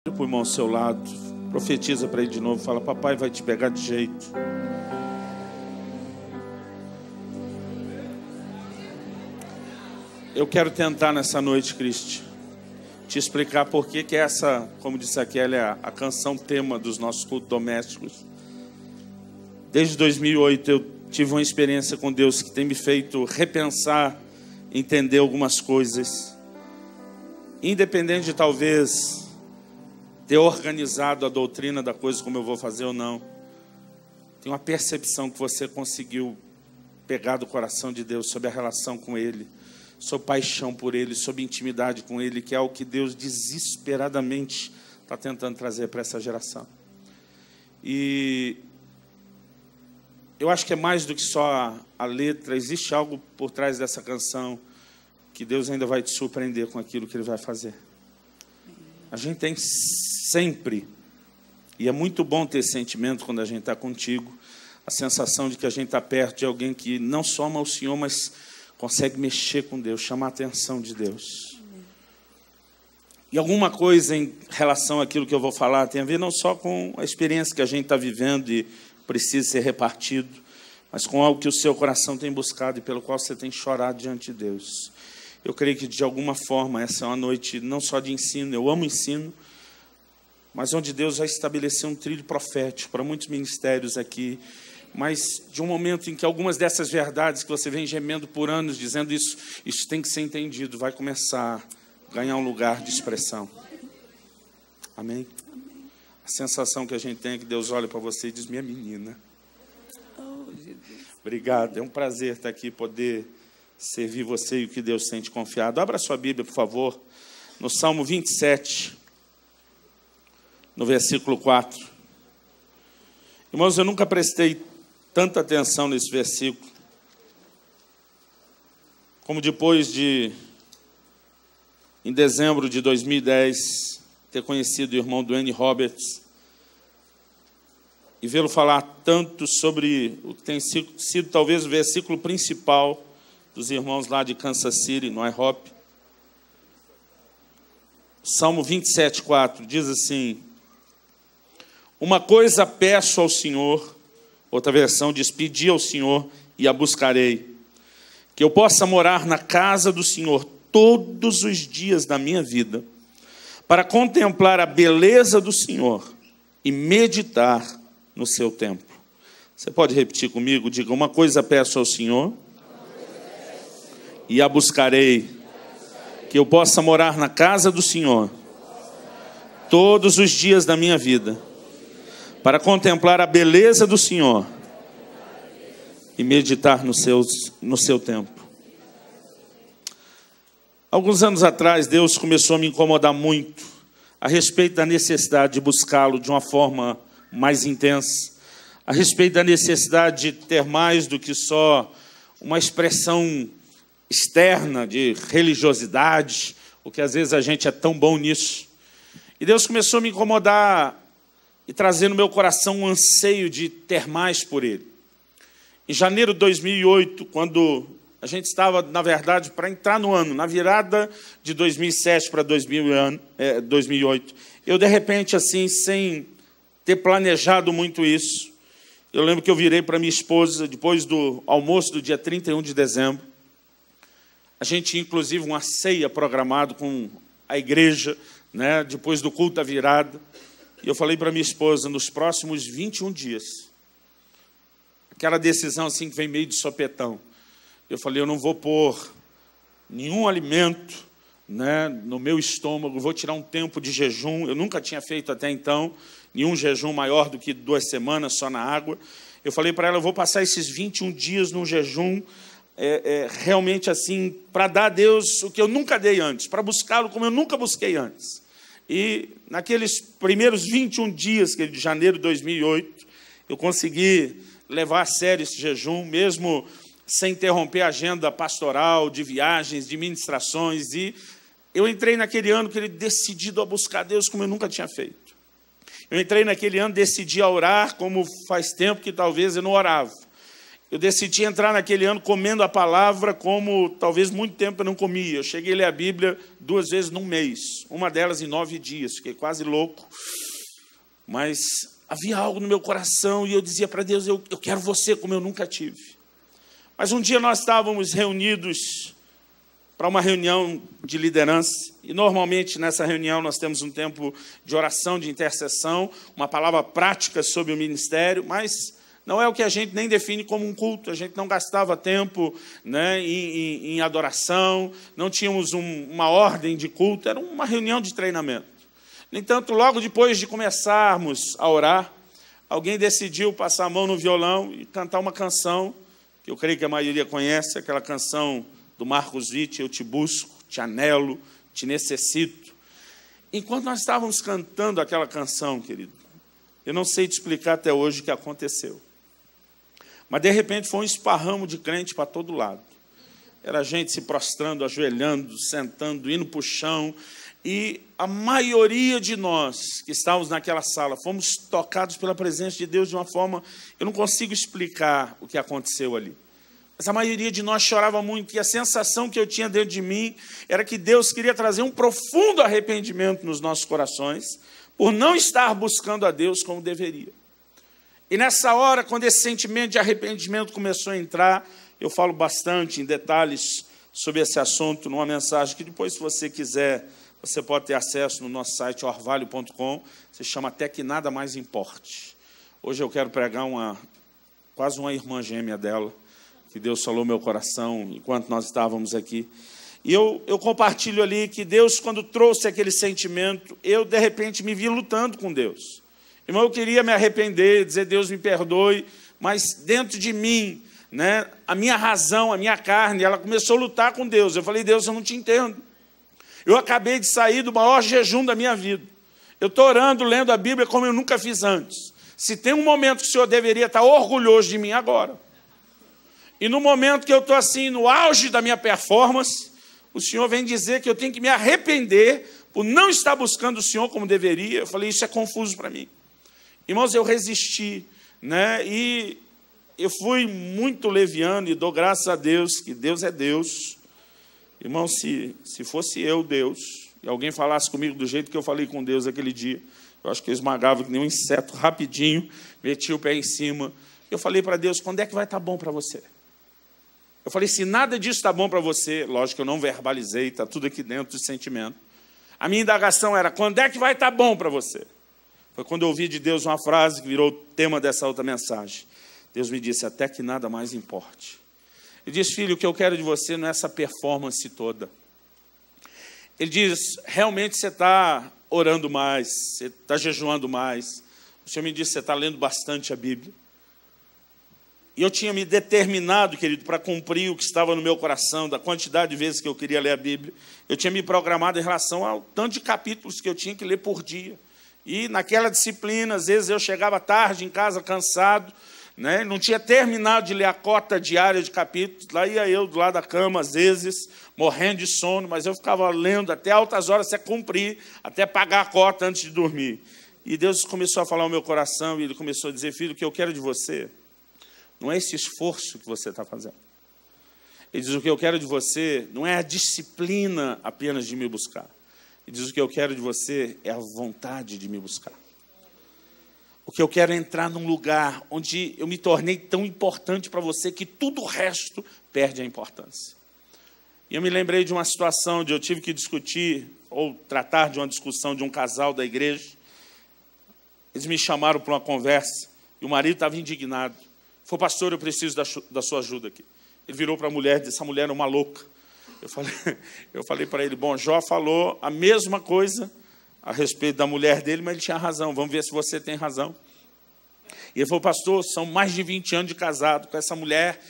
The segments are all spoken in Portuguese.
Para o irmão ao seu lado, profetiza para ele de novo, fala: papai vai te pegar de jeito. Eu quero tentar nessa noite, Cristi, te explicar por que essa, como disse aqui, ela é a canção tema dos nossos cultos domésticos. Desde 2008 eu tive uma experiência com Deus que tem me feito repensar, entender algumas coisas. Independente de talvez ter organizado a doutrina da coisa como eu vou fazer ou não, tem uma percepção que você conseguiu pegar do coração de Deus sobre a relação com Ele, sobre paixão por Ele, sobre intimidade com Ele, que é o que Deus desesperadamente está tentando trazer para essa geração. E eu acho que é mais do que só a letra, existe algo por trás dessa canção que Deus ainda vai te surpreender com aquilo que Ele vai fazer. A gente tem sempre, e é muito bom ter esse sentimento quando a gente está contigo, a sensação de que a gente está perto de alguém que não só ama o Senhor, mas consegue mexer com Deus, chamar a atenção de Deus. E alguma coisa em relação àquilo que eu vou falar tem a ver não só com a experiência que a gente está vivendo e precisa ser repartido, mas com algo que o seu coração tem buscado e pelo qual você tem chorado diante de Deus. Eu creio que, de alguma forma, essa é uma noite não só de ensino, eu amo ensino, mas onde Deus vai estabelecer um trilho profético para muitos ministérios aqui, mas de um momento em que algumas dessas verdades que você vem gemendo por anos, dizendo isso tem que ser entendido, vai começar a ganhar um lugar de expressão. Amém? A sensação que a gente tem é que Deus olha para você e diz: minha menina. Obrigado, é um prazer estar aqui, poder servir você e o que Deus tem te confiado. Abra sua Bíblia, por favor, no Salmo 27, no versículo 4. Irmãos, eu nunca prestei tanta atenção nesse versículo como depois de, em dezembro de 2010, ter conhecido o irmão Dwayne Roberts e vê-lo falar tanto sobre o que tem sido talvez o versículo principal dos irmãos lá de Kansas City, no IHOP. Salmo 27, 4, diz assim: uma coisa peço ao Senhor, outra versão diz: pedi ao Senhor e a buscarei, que eu possa morar na casa do Senhor todos os dias da minha vida, para contemplar a beleza do Senhor e meditar no seu templo. Você pode repetir comigo? Diga: uma coisa peço ao Senhor e a buscarei, que eu possa morar na casa do Senhor todos os dias da minha vida, para contemplar a beleza do Senhor e meditar no seu templo. Alguns anos atrás, Deus começou a me incomodar muito a respeito da necessidade de buscá-lo de uma forma mais intensa, a respeito da necessidade de ter mais do que só uma expressão externa de religiosidade, o que às vezes a gente é tão bom nisso. E Deus começou a me incomodar e trazer no meu coração um anseio de ter mais por Ele. Em janeiro de 2008, quando a gente estava, na verdade, para entrar no ano, na virada de 2007 para 2008, eu, de repente, assim, sem ter planejado muito isso, eu lembro que eu virei para minha esposa, depois do almoço do dia 31 de dezembro, a gente tinha, inclusive, uma ceia programada com a igreja, né, depois do culto da virada. E eu falei para minha esposa: nos próximos 21 dias, aquela decisão assim que vem meio de sopetão, eu falei: eu não vou pôr nenhum alimento, né, no meu estômago, vou tirar um tempo de jejum. Eu nunca tinha feito até então nenhum jejum maior do que 2 semanas só na água. Eu falei para ela: eu vou passar esses 21 dias num jejum, realmente assim, para dar a Deus o que eu nunca dei antes, para buscá-lo como eu nunca busquei antes. E naqueles primeiros 21 dias de janeiro de 2008, eu consegui levar a sério esse jejum, mesmo sem interromper a agenda pastoral, de viagens, de ministrações. E eu entrei naquele ano decidido a buscar Deus como eu nunca tinha feito. Eu entrei naquele ano decidido a orar como faz tempo que talvez eu não orava. eu decidi entrar naquele ano comendo a palavra como talvez muito tempo eu não comia. Eu cheguei a ler a Bíblia 2 vezes num mês, uma delas em 9 dias, fiquei quase louco. Mas havia algo no meu coração e eu dizia para Deus, eu quero você como eu nunca tive. Mas um dia nós estávamos reunidos para uma reunião de liderança, e normalmente nessa reunião nós temos um tempo de oração, de intercessão, uma palavra prática sobre o ministério, mas não é o que a gente nem define como um culto. A gente não gastava tempo, né, em adoração, não tínhamos uma ordem de culto, era uma reunião de treinamento. No entanto, logo depois de começarmos a orar, alguém decidiu passar a mão no violão e cantar uma canção, que eu creio que a maioria conhece, aquela canção do Marcos Witt, Eu Te Busco, Te Anelo, Te Necessito. Enquanto nós estávamos cantando aquela canção, querido, eu não sei te explicar até hoje o que aconteceu. Mas, de repente, foi um esparramo de crente para todo lado. Era gente se prostrando, ajoelhando, sentando, indo para o chão. E a maioria de nós que estávamos naquela sala fomos tocados pela presença de Deus de uma forma... Eu não consigo explicar o que aconteceu ali. Mas a maioria de nós chorava muito. E a sensação que eu tinha dentro de mim era que Deus queria trazer um profundo arrependimento nos nossos corações por não estar buscando a Deus como deveria. E nessa hora, quando esse sentimento de arrependimento começou a entrar, eu falo bastante em detalhes sobre esse assunto numa mensagem que depois, se você quiser, você pode ter acesso no nosso site orvalho.com, se chama Até Que Nada Mais Importe. Hoje eu quero pregar quase uma irmã gêmea dela, que Deus falou no meu coração enquanto nós estávamos aqui. E eu compartilho ali que Deus, quando trouxe aquele sentimento, eu, de repente, me vi lutando com Deus. Irmão, eu queria me arrepender, dizer, Deus me perdoe, mas dentro de mim, né, a minha razão, a minha carne, ela começou a lutar com Deus. Eu falei, Deus, eu não te entendo. Eu acabei de sair do maior jejum da minha vida. Eu estou orando, lendo a Bíblia como eu nunca fiz antes. Se tem um momento que o Senhor deveria estar orgulhoso de mim, agora. E no momento que eu estou assim, no auge da minha performance, o Senhor vem dizer que eu tenho que me arrepender por não estar buscando o Senhor como deveria. Eu falei, isso é confuso para mim. Irmãos, eu resisti, né? E eu fui muito leviano e dou graças a Deus, que Deus é Deus. Irmão, se fosse eu, Deus, e alguém falasse comigo do jeito que eu falei com Deus aquele dia, eu acho que eu esmagava que nem um inseto rapidinho, metia o pé em cima. Eu falei para Deus, quando é que vai estar bom para você? Eu falei, se nada disso está bom para você, lógico que eu não verbalizei, está tudo aqui dentro de sentimento. A minha indagação era, quando é que vai estar bom para você? Foi quando eu ouvi de Deus uma frase que virou o tema dessa outra mensagem. Deus me disse, até que nada mais importe. Ele disse, filho, o que eu quero de você não é essa performance toda. Ele diz, realmente você está orando mais, você está jejuando mais. O Senhor me disse, você está lendo bastante a Bíblia. E eu tinha me determinado, querido, para cumprir o que estava no meu coração, da quantidade de vezes que eu queria ler a Bíblia. Eu tinha me programado em relação ao tanto de capítulos que eu tinha que ler por dia. E naquela disciplina, às vezes eu chegava tarde em casa, cansado, né? Não tinha terminado de ler a cota diária de capítulos. Lá ia eu do lado da cama, às vezes, morrendo de sono, mas eu ficava lendo até altas horas, até cumprir, até pagar a cota antes de dormir. E Deus começou a falar ao meu coração, e Ele começou a dizer, filho, o que eu quero de você não é esse esforço que você está fazendo. Ele diz, o que eu quero de você não é a disciplina apenas de me buscar. Ele diz, o que eu quero de você é a vontade de me buscar. O que eu quero é entrar num lugar onde eu me tornei tão importante para você que tudo o resto perde a importância. E eu me lembrei de uma situação onde eu tive que discutir ou tratar de uma discussão de um casal da igreja. Eles me chamaram para uma conversa e o marido estava indignado. Falei, pastor, eu preciso da sua ajuda aqui. Ele virou para a mulher e disse, essa mulher é uma louca. Eu falei para ele, bom, Jó falou a mesma coisa a respeito da mulher dele, mas ele tinha razão, vamos ver se você tem razão. E ele falou, pastor, são mais de 20 anos de casado com essa mulher,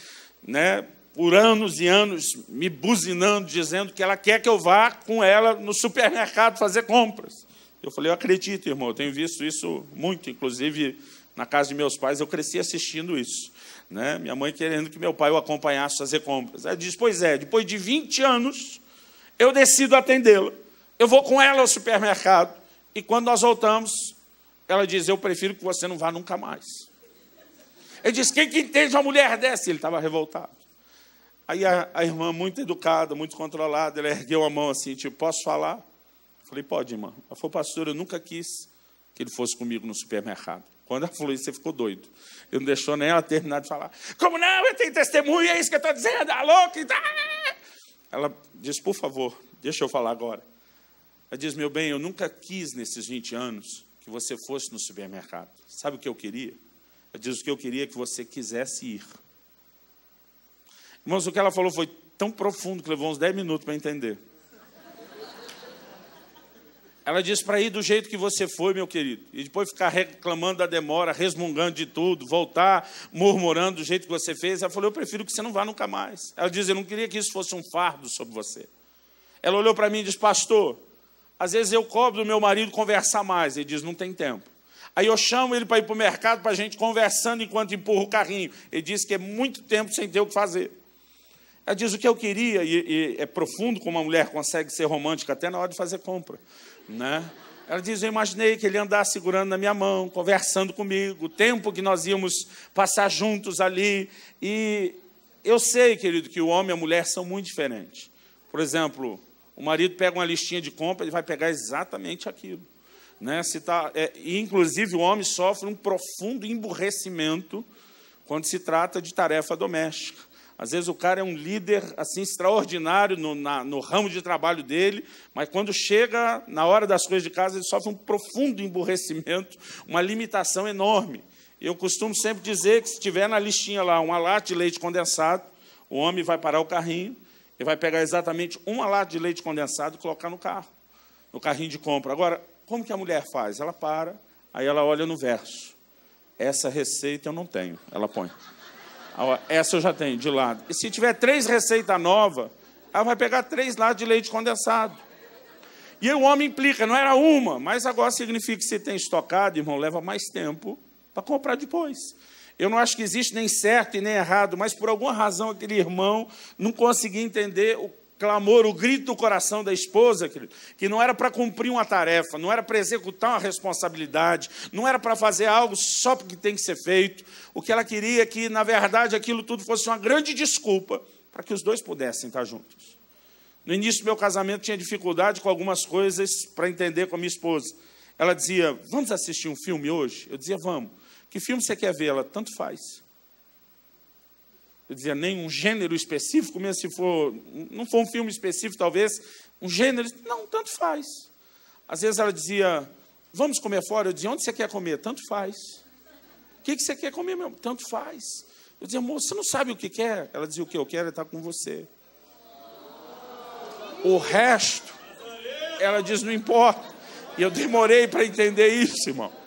né, por anos e anos, me buzinando, dizendo que ela quer que eu vá com ela no supermercado fazer compras. Eu falei, eu acredito, irmão, eu tenho visto isso muito, inclusive na casa de meus pais, eu cresci assistindo isso. Né? Minha mãe querendo que meu pai o acompanhasse a fazer compras. Ela diz, pois é, depois de 20 anos, eu decido atendê-la. Eu vou com ela ao supermercado. E quando nós voltamos, ela diz, eu prefiro que você não vá nunca mais. Ele disse, quem que entende uma mulher dessa? Ele estava revoltado. Aí a irmã, muito educada, muito controlada, ela ergueu a mão assim, tipo, posso falar? Eu falei, pode, irmã. Ela falou, pastor, eu nunca quis que ele fosse comigo no supermercado. Quando ela falou isso, você ficou doido. Ele não deixou nem ela terminar de falar. Como não? Eu tenho testemunha, é isso que eu estou dizendo, a louca. Ela disse, por favor, deixa eu falar agora. Ela diz, meu bem, eu nunca quis nesses 20 anos que você fosse no supermercado. Sabe o que eu queria? Ela diz, o que eu queria é que você quisesse ir. Irmãos, o que ela falou foi tão profundo que levou uns 10 minutos para entender. Ela disse para ir do jeito que você foi, meu querido. E depois ficar reclamando da demora, resmungando de tudo, voltar murmurando do jeito que você fez. Ela falou, eu prefiro que você não vá nunca mais. Ela diz, eu não queria que isso fosse um fardo sobre você. Ela olhou para mim e disse, pastor, às vezes eu cobro do meu marido conversar mais. Ele diz, não tem tempo. Aí eu chamo ele para ir para o mercado, para a gente conversando enquanto empurra o carrinho. Ele disse que é muito tempo sem ter o que fazer. Ela diz, o que eu queria, e é profundo como uma mulher consegue ser romântica até na hora de fazer compra. Né? Ela diz, eu imaginei que ele ia andar segurando na minha mão, conversando comigo, o tempo que nós íamos passar juntos ali. E eu sei, querido, que o homem e a mulher são muito diferentes. Por exemplo, o marido pega uma listinha de compra, ele vai pegar exatamente aquilo. Né? E, inclusive, o homem sofre um profundo emburrecimento quando se trata de tarefa doméstica. Às vezes o cara é um líder assim, extraordinário no ramo de trabalho dele, mas quando chega na hora das coisas de casa, ele sofre um profundo emburrecimento, uma limitação enorme. Eu costumo sempre dizer que se tiver na listinha lá uma lata de leite condensado, o homem vai parar o carrinho e vai pegar exatamente uma lata de leite condensado e colocar no carro, no carrinho de compra. Agora, como que a mulher faz? Ela para, aí ela olha no verso. Essa receita eu não tenho, ela põe. Essa eu já tenho, de lado. E se tiver 3 receitas novas, ela vai pegar 3 latas de leite condensado. E aí o homem implica, não era uma, mas agora significa que se tem estocado, irmão, leva mais tempo para comprar depois. Eu não acho que existe nem certo e nem errado, mas por alguma razão aquele irmão não conseguia entender o clamor, o grito do coração da esposa, querido, que não era para cumprir uma tarefa, não era para executar uma responsabilidade, não era para fazer algo só porque tem que ser feito. O que ela queria é que, na verdade, aquilo tudo fosse uma grande desculpa para que os dois pudessem estar juntos. No início do meu casamento, tinha dificuldade com algumas coisas para entender com a minha esposa. Ela dizia, vamos assistir um filme hoje? Eu dizia, vamos. Que filme você quer ver? Ela, tanto faz. Eu dizia, nem um gênero específico, mesmo se for, não for um filme específico, talvez, um gênero, não, tanto faz. Às vezes ela dizia, vamos comer fora? Eu dizia, onde você quer comer? Tanto faz. O que você quer comer mesmo? Tanto faz. Eu dizia, amor, você não sabe o que quer? Ela dizia, o que eu quero é estar com você. O resto, ela diz, não importa. E eu demorei para entender isso, irmão.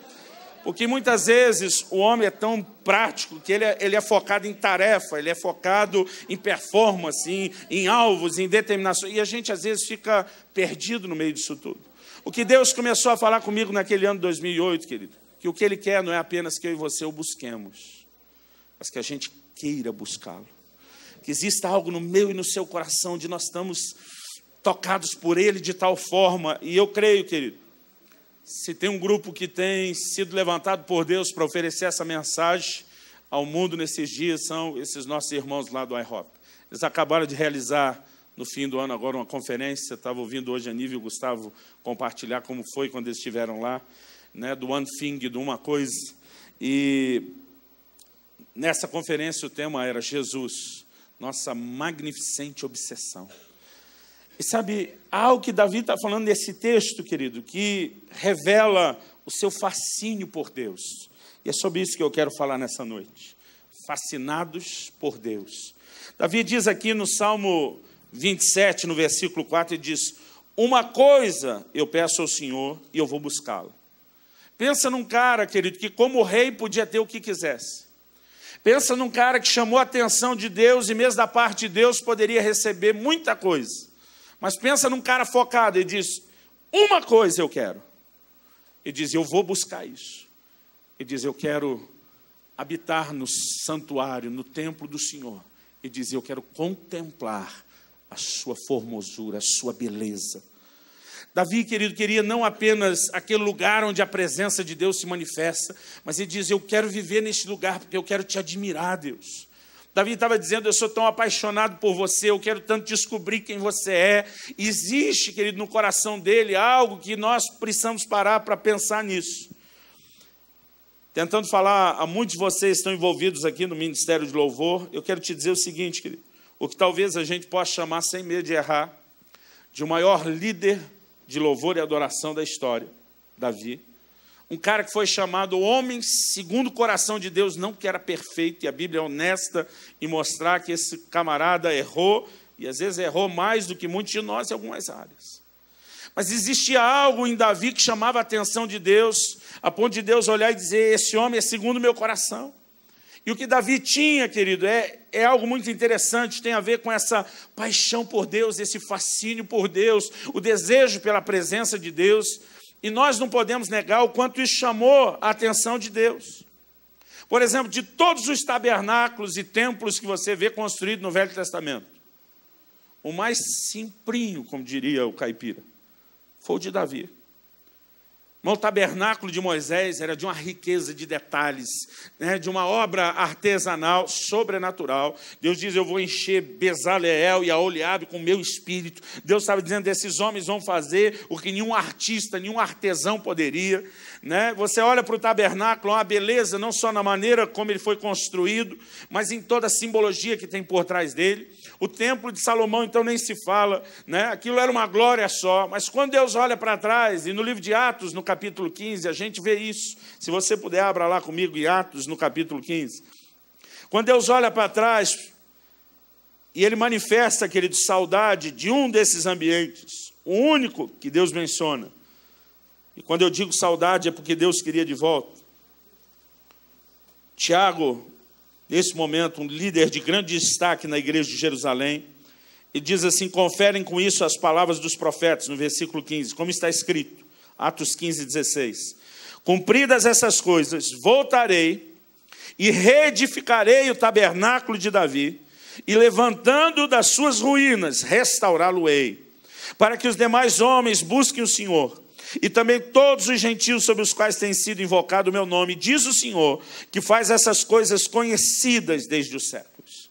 Porque muitas vezes o homem é tão prático que ele é focado em tarefa, ele é focado em performance, em alvos, em determinação. E a gente às vezes fica perdido no meio disso tudo. O que Deus começou a falar comigo naquele ano de 2008, querido, que o que Ele quer não é apenas que eu e você o busquemos, mas que a gente queira buscá-lo. Que exista algo no meu e no seu coração de nós estamos tocados por Ele de tal forma. E eu creio, querido, se tem um grupo que tem sido levantado por Deus para oferecer essa mensagem ao mundo nesses dias, são esses nossos irmãos lá do IHOP. Eles acabaram de realizar, no fim do ano, agora uma conferência. Estava ouvindo hoje a Nível e o Gustavo compartilhar como foi quando eles estiveram lá, né, do One Thing, de uma coisa. E nessa conferência o tema era Jesus, nossa magnificente obsessão. E sabe, algo que Davi está falando nesse texto, querido, que revela o seu fascínio por Deus. E é sobre isso que eu quero falar nessa noite. Fascinados por Deus. Davi diz aqui no Salmo 27, no versículo 4, ele diz, uma coisa eu peço ao Senhor e eu vou buscá-lo. Pensa num cara, querido, que como rei podia ter o que quisesse. Pensa num cara que chamou a atenção de Deus e mesmo da parte de Deus poderia receber muita coisa. Mas pensa num cara focado, ele diz, uma coisa eu quero. Ele diz, eu vou buscar isso. Ele diz, eu quero habitar no santuário, no templo do Senhor. Ele diz, eu quero contemplar a sua formosura, a sua beleza. Davi, querido, queria não apenas aquele lugar onde a presença de Deus se manifesta, mas ele diz, eu quero viver neste lugar porque eu quero te admirar, Deus. Davi estava dizendo, eu sou tão apaixonado por você, eu quero tanto descobrir quem você é. Existe, querido, no coração dele algo que nós precisamos parar para pensar nisso. Tentando falar a muitos de vocês que estão envolvidos aqui no Ministério de Louvor, eu quero te dizer o seguinte, querido, o que talvez a gente possa chamar, sem medo de errar, de o maior líder de louvor e adoração da história, Davi. Um cara que foi chamado homem segundo o coração de Deus, não que era perfeito, e a Bíblia é honesta em mostrar que esse camarada errou, e às vezes errou mais do que muitos de nós em algumas áreas. Mas existia algo em Davi que chamava a atenção de Deus, a ponto de Deus olhar e dizer, esse homem é segundo o meu coração. E o que Davi tinha, querido, é algo muito interessante, tem a ver com essa paixão por Deus, esse fascínio por Deus, o desejo pela presença de Deus. E nós não podemos negar o quanto isso chamou a atenção de Deus. Por exemplo, de todos os tabernáculos e templos que você vê construídos no Velho Testamento, o mais simplinho, como diria o caipira, foi o de Davi. O tabernáculo de Moisés era de uma riqueza de detalhes, né, de uma obra artesanal, sobrenatural. Deus diz, eu vou encher Bezaleel e Aholiabe com o meu espírito. Deus estava dizendo, esses homens vão fazer o que nenhum artista, nenhum artesão poderia. Né? Você olha para o tabernáculo, uma beleza, não só na maneira como ele foi construído, mas em toda a simbologia que tem por trás dele. O templo de Salomão, então, nem se fala, né? Aquilo era uma glória só. Mas quando Deus olha para trás, e no livro de Atos, no capítulo 15, a gente vê isso. Se você puder, abra lá comigo em Atos, no capítulo 15. Quando Deus olha para trás, e ele manifesta, querido, saudade de um desses ambientes, o único que Deus menciona. E quando eu digo saudade, é porque Deus queria de volta. Tiago, nesse momento, um líder de grande destaque na igreja de Jerusalém, ele diz assim, conferem com isso as palavras dos profetas, no versículo 15, como está escrito, Atos 15, 16. Cumpridas essas coisas, voltarei e reedificarei o tabernáculo de Davi, e levantando das suas ruínas, restaurá-lo-ei, para que os demais homens busquem o Senhor, e também todos os gentios sobre os quais tem sido invocado o meu nome, diz o Senhor, que faz essas coisas conhecidas desde os séculos.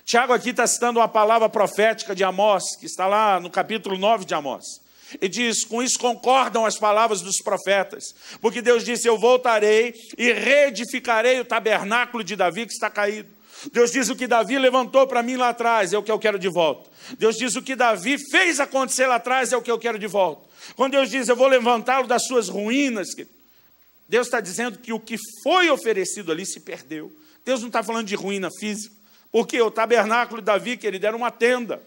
Tiago aqui está citando uma palavra profética de Amós, que está lá no capítulo 9 de Amós. Ele diz, com isso concordam as palavras dos profetas, porque Deus disse, eu voltarei e reedificarei o tabernáculo de Davi que está caído. Deus diz, o que Davi levantou para mim lá atrás, é o que eu quero de volta. Deus diz, o que Davi fez acontecer lá atrás, é o que eu quero de volta. Quando Deus diz, eu vou levantá-lo das suas ruínas, Deus está dizendo que o que foi oferecido ali se perdeu. Deus não está falando de ruína física, porque o tabernáculo de Davi, querido, era uma tenda.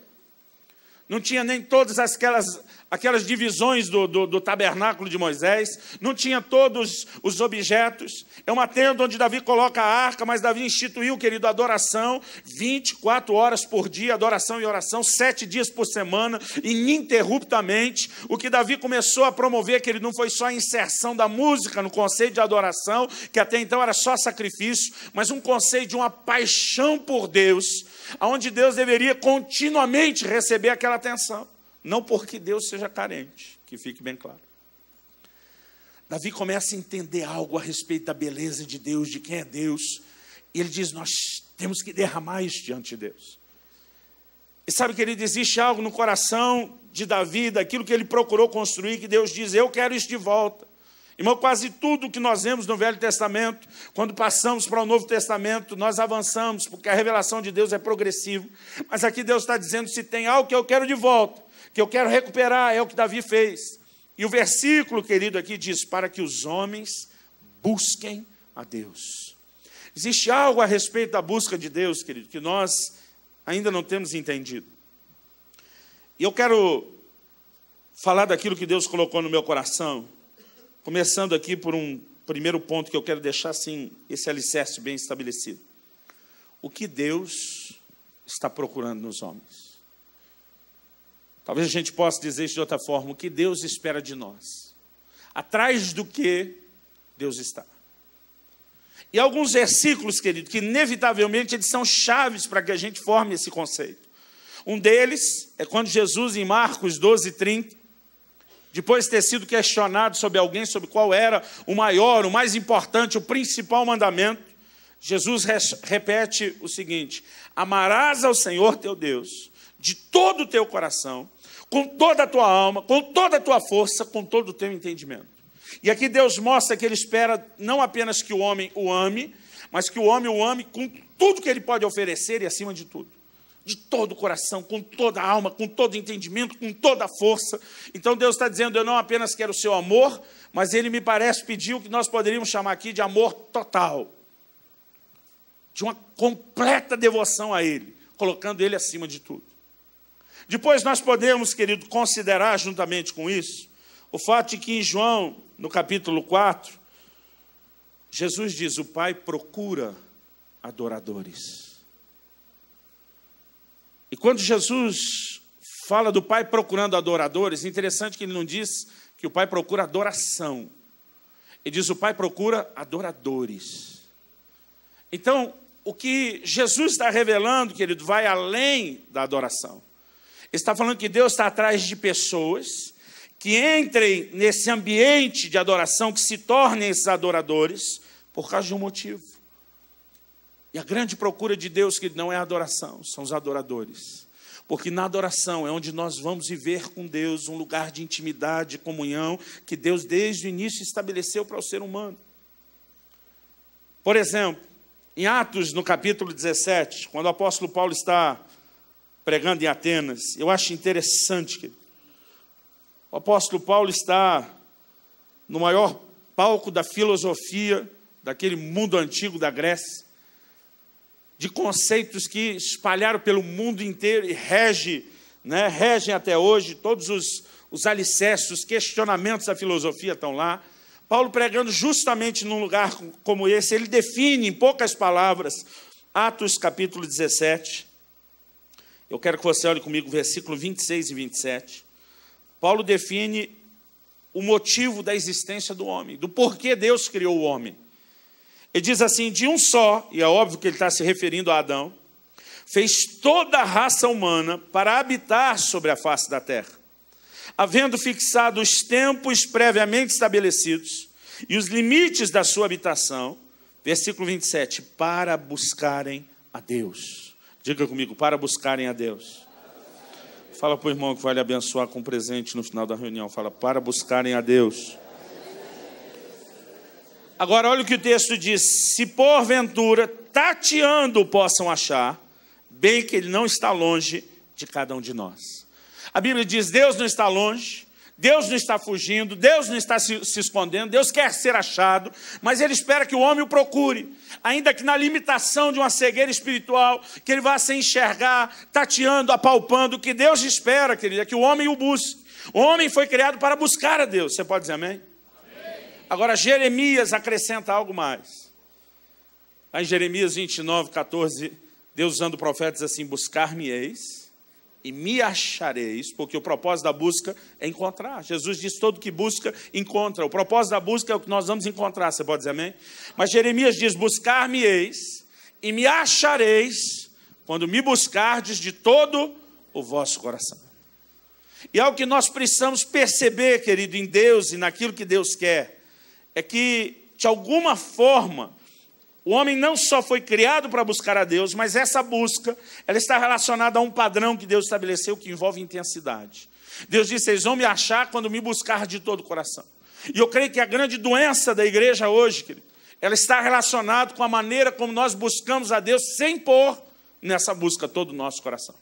Não tinha nem todas aquelas divisões do tabernáculo de Moisés, não tinha todos os objetos. É uma tenda onde Davi coloca a arca, mas Davi instituiu, querido, adoração, 24 horas por dia, adoração e oração, 7 dias por semana, ininterruptamente. O que Davi começou a promover, querido, não foi só a inserção da música no conceito de adoração, que até então era só sacrifício, mas um conceito de uma paixão por Deus, onde Deus deveria continuamente receber aquela atenção. Não porque Deus seja carente, que fique bem claro. Davi começa a entender algo a respeito da beleza de Deus, de quem é Deus. E ele diz, nós temos que derramar isso diante de Deus. E sabe, querido, existe algo no coração de Davi, daquilo que ele procurou construir, que Deus diz, eu quero isso de volta. Irmão, quase tudo que nós vemos no Velho Testamento, quando passamos para o Novo Testamento, nós avançamos, porque a revelação de Deus é progressiva. Mas aqui Deus está dizendo, se tem algo que eu quero de volta, que eu quero recuperar, é o que Davi fez. E o versículo, querido, aqui diz, para que os homens busquem a Deus. Existe algo a respeito da busca de Deus, querido, que nós ainda não temos entendido. E eu quero falar daquilo que Deus colocou no meu coração, começando aqui por um primeiro ponto que eu quero deixar assim, esse alicerce bem estabelecido. O que Deus está procurando nos homens? Talvez a gente possa dizer isso de outra forma, o que Deus espera de nós? Atrás do que Deus está. E alguns versículos, querido, que inevitavelmente eles são chaves para que a gente forme esse conceito. Um deles é quando Jesus, em Marcos 12:30, depois de ter sido questionado sobre alguém, sobre qual era o maior, o mais importante, o principal mandamento, Jesus repete o seguinte: amarás ao Senhor teu Deus de todo o teu coração, com toda a tua alma, com toda a tua força, com todo o teu entendimento. E aqui Deus mostra que Ele espera não apenas que o homem o ame, mas que o homem o ame com tudo que ele pode oferecer e acima de tudo. De todo o coração, com toda a alma, com todo o entendimento, com toda a força. Então Deus está dizendo, eu não apenas quero o seu amor, mas Ele me parece pedir o que nós poderíamos chamar aqui de amor total. De uma completa devoção a Ele, colocando Ele acima de tudo. Depois nós podemos, querido, considerar juntamente com isso, o fato de que em João, no capítulo 4, Jesus diz, o Pai procura adoradores. E quando Jesus fala do Pai procurando adoradores, é interessante que Ele não diz que o Pai procura adoração. Ele diz, o Pai procura adoradores. Então, o que Jesus está revelando, querido, vai além da adoração. Ele está falando que Deus está atrás de pessoas que entrem nesse ambiente de adoração, que se tornem esses adoradores, por causa de um motivo. E a grande procura de Deus, que não é a adoração, são os adoradores. Porque na adoração é onde nós vamos viver com Deus, um lugar de intimidade, de comunhão, que Deus desde o início estabeleceu para o ser humano. Por exemplo, em Atos, no capítulo 17, quando o apóstolo Paulo está pregando em Atenas, eu acho interessante que o apóstolo Paulo está no maior palco da filosofia, daquele mundo antigo da Grécia, de conceitos que espalharam pelo mundo inteiro e regem até hoje, todos os alicerces, os questionamentos da filosofia estão lá. Paulo pregando justamente num lugar como esse, ele define em poucas palavras, Atos capítulo 17, eu quero que você olhe comigo, versículo 26 e 27, Paulo define o motivo da existência do homem, do porquê Deus criou o homem. Ele diz assim, de um só, e é óbvio que ele está se referindo a Adão, fez toda a raça humana para habitar sobre a face da terra, havendo fixado os tempos previamente estabelecidos e os limites da sua habitação, versículo 27, para buscarem a Deus. Diga comigo, para buscarem a Deus. Fala para o irmão que vai lhe abençoar com um presente no final da reunião. Fala, para buscarem a Deus. Agora, olha o que o texto diz. Se porventura, tateando, possam achar, bem que Ele não está longe de cada um de nós. A Bíblia diz, Deus não está longe, Deus não está fugindo, Deus não está se escondendo, Deus quer ser achado, mas Ele espera que o homem o procure, ainda que na limitação de uma cegueira espiritual, que ele vá se enxergar, tateando, apalpando. O que Deus espera, querido, é que o homem o busque. O homem foi criado para buscar a Deus. Você pode dizer amém? Agora, Jeremias acrescenta algo mais. Aí, em Jeremias 29, 14, Deus usando o profeta diz assim, buscar-me-eis e me achareis, porque o propósito da busca é encontrar. Jesus diz, todo que busca, encontra. O propósito da busca é o que nós vamos encontrar, você pode dizer amém? Mas Jeremias diz, buscar-me-eis e me achareis, quando me buscardes de todo o vosso coração. E algo que nós precisamos perceber, querido, em Deus e naquilo que Deus quer, é que, de alguma forma, o homem não só foi criado para buscar a Deus, mas essa busca, ela está relacionada a um padrão que Deus estabeleceu, que envolve intensidade. Deus disse, vocês vão me achar quando me buscar de todo o coração. E eu creio que a grande doença da igreja hoje, querido, ela está relacionada com a maneira como nós buscamos a Deus, sem pôr nessa busca todo o nosso coração.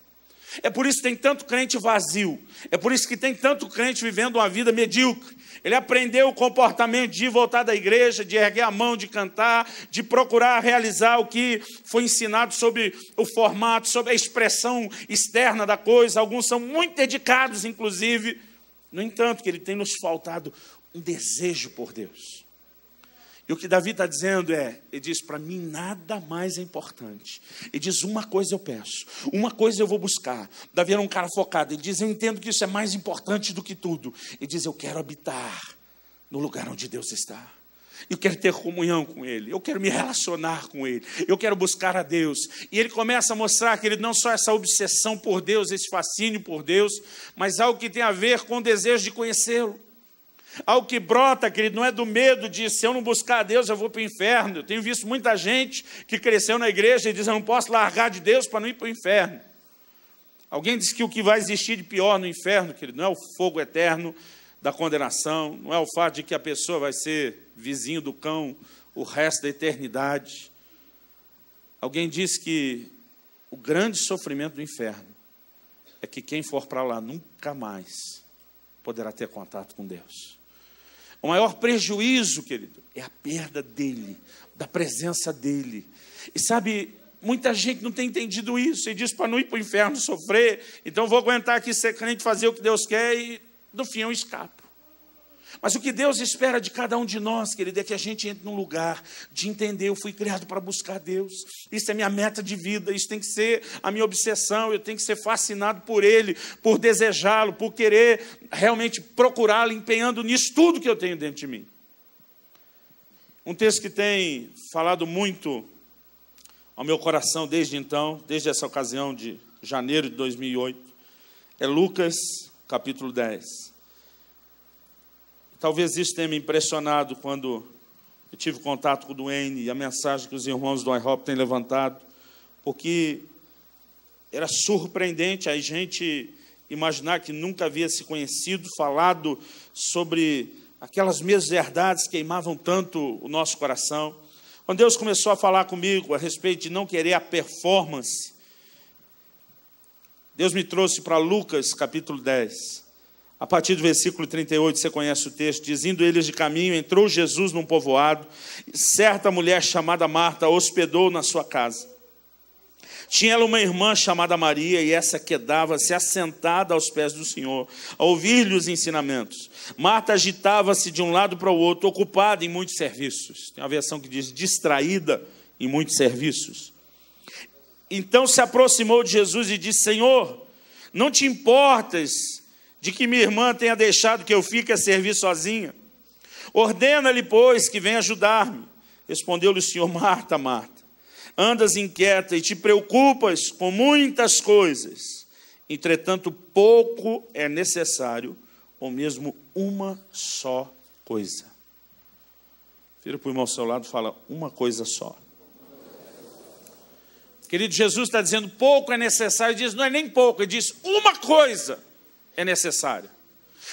É por isso que tem tanto crente vazio. É por isso que tem tanto crente vivendo uma vida medíocre. Ele aprendeu o comportamento de voltar da igreja, de erguer a mão, de cantar, de procurar realizar o que foi ensinado sobre o formato, sobre a expressão externa da coisa. Alguns são muito dedicados, inclusive. No entanto, que ele tem nos faltado um desejo por Deus. E o que Davi está dizendo ele diz, para mim nada mais é importante. Ele diz, uma coisa eu peço, uma coisa eu vou buscar. Davi era um cara focado, ele diz, eu entendo que isso é mais importante do que tudo. Ele diz, eu quero habitar no lugar onde Deus está. Eu quero ter comunhão com Ele, eu quero me relacionar com Ele, eu quero buscar a Deus. E ele começa a mostrar que ele não só essa obsessão por Deus, esse fascínio por Deus, mas algo que tem a ver com o desejo de conhecê-lo. Algo que brota, querido, não é do medo de, se eu não buscar a Deus, eu vou para o inferno. Eu tenho visto muita gente que cresceu na igreja e diz, eu não posso largar de Deus para não ir para o inferno. Alguém diz que o que vai existir de pior no inferno, querido, não é o fogo eterno da condenação, não é o fato de que a pessoa vai ser vizinho do cão o resto da eternidade. Alguém diz que o grande sofrimento do inferno é que quem for para lá nunca mais poderá ter contato com Deus. O maior prejuízo, querido, é a perda dele, da presença dele. E sabe, muita gente não tem entendido isso e diz para não ir para o inferno sofrer, então vou aguentar aqui ser crente, fazer o que Deus quer e no fim eu escapo. Mas o que Deus espera de cada um de nós, querido, é que a gente entre num lugar de entender, eu fui criado para buscar Deus, isso é minha meta de vida, isso tem que ser a minha obsessão, eu tenho que ser fascinado por Ele, por desejá-lo, por querer realmente procurá-lo, empenhando nisso tudo que eu tenho dentro de mim. Um texto que tem falado muito ao meu coração desde então, desde essa ocasião de janeiro de 2008, é Lucas, capítulo 10. Talvez isso tenha me impressionado quando eu tive contato com o Duane e a mensagem que os irmãos do iHop têm levantado, porque era surpreendente a gente imaginar que nunca havia se conhecido, falado sobre aquelas mesmas verdades que queimavam tanto o nosso coração. Quando Deus começou a falar comigo a respeito de não querer a performance, Deus me trouxe para Lucas, capítulo 10. A partir do versículo 38, você conhece o texto, diz, indo eles de caminho, entrou Jesus num povoado, e certa mulher chamada Marta hospedou na sua casa. Tinha ela uma irmã chamada Maria, e essa quedava-se assentada aos pés do Senhor, a ouvir-lhe os ensinamentos. Marta agitava-se de um lado para o outro, ocupada em muitos serviços. Tem uma versão que diz, distraída em muitos serviços. Então se aproximou de Jesus e disse, Senhor, não te importas de que minha irmã tenha deixado que eu fique a servir sozinha? Ordena-lhe, pois, que venha ajudar-me. Respondeu-lhe o Senhor, Marta, Marta, andas inquieta e te preocupas com muitas coisas. Entretanto, pouco é necessário, ou mesmo uma só coisa. Vira para o irmão ao seu lado e fala, uma coisa só. Querido, Jesus está dizendo, pouco é necessário. Ele diz, não é nem pouco, ele diz, uma coisa é necessária.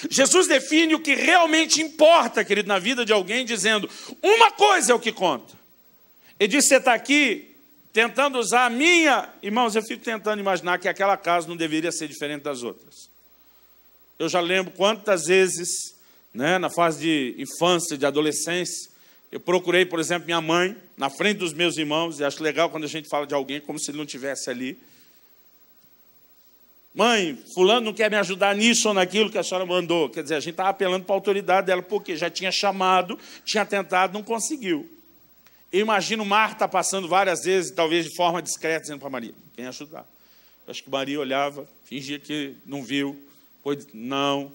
Jesus define o que realmente importa, querido, na vida de alguém, dizendo, uma coisa é o que conta. Ele diz, você está aqui tentando usar a minha... Irmãos, eu fico tentando imaginar que aquela casa não deveria ser diferente das outras. Eu já lembro quantas vezes, na fase de infância, de adolescência, eu procurei, por exemplo, minha mãe, na frente dos meus irmãos, e acho legal quando a gente fala de alguém como se ele não estivesse ali. Mãe, fulano não quer me ajudar nisso ou naquilo que a senhora mandou. Quer dizer, a gente estava apelando para a autoridade dela, porque já tinha chamado, tinha tentado, não conseguiu. Eu imagino Marta passando várias vezes, talvez de forma discreta, dizendo para Maria, vem ajudar. Eu acho que Maria olhava, fingia que não viu, depois não.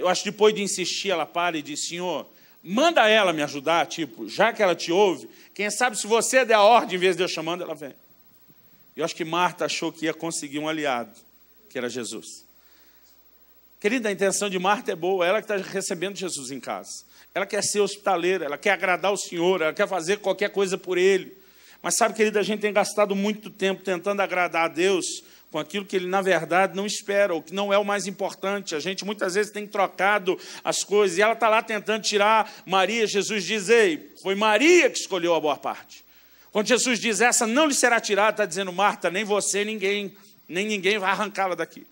Eu acho que depois de insistir, ela para e diz, Senhor, manda ela me ajudar, tipo, já que ela te ouve, quem sabe se você der a ordem, em vez de eu chamando, ela vem. Eu acho que Marta achou que ia conseguir um aliado, que era Jesus. Querida, a intenção de Marta é boa, ela que está recebendo Jesus em casa. Ela quer ser hospitaleira, ela quer agradar o Senhor, ela quer fazer qualquer coisa por Ele. Mas sabe, querida, a gente tem gastado muito tempo tentando agradar a Deus com aquilo que Ele, na verdade, não espera, ou que não é o mais importante. A gente, muitas vezes, tem trocado as coisas, e ela está lá tentando tirar Maria. Jesus diz, ei, foi Maria que escolheu a boa parte. Quando Jesus diz, essa não lhe será tirada, está dizendo, Marta, nem você, nem ninguém vai arrancá-la daqui.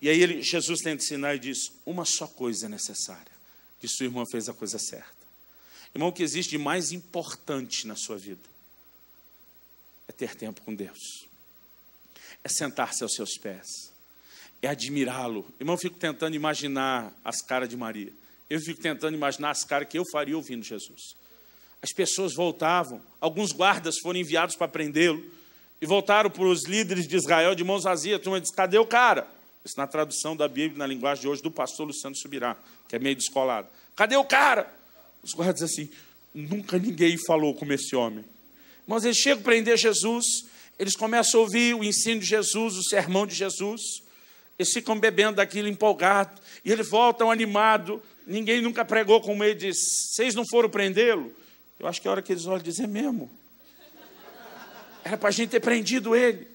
E aí Jesus tenta ensinar e diz, uma só coisa é necessária, que sua irmã fez a coisa certa. Irmão, o que existe de mais importante na sua vida é ter tempo com Deus, é sentar-se aos seus pés, é admirá-lo. Irmão, eu fico tentando imaginar as caras de Maria, eu fico tentando imaginar as caras que eu faria ouvindo Jesus. As pessoas voltavam, alguns guardas foram enviados para prendê-lo, e voltaram para os líderes de Israel de mãos vazias. A turma disse, cadê o cara? Isso na tradução da Bíblia, na linguagem de hoje, do pastor Luciano Subirá, que é meio descolado. Cadê o cara? Os guardas dizem assim, nunca ninguém falou como esse homem. Mas eles chegam a prender Jesus, eles começam a ouvir o ensino de Jesus, o sermão de Jesus, eles ficam bebendo daquilo empolgado, e eles voltam animados, Ninguém nunca pregou como ele disse. Vocês não foram prendê-lo? Eu acho que a hora que eles olham dizer mesmo. Era para a gente ter prendido ele.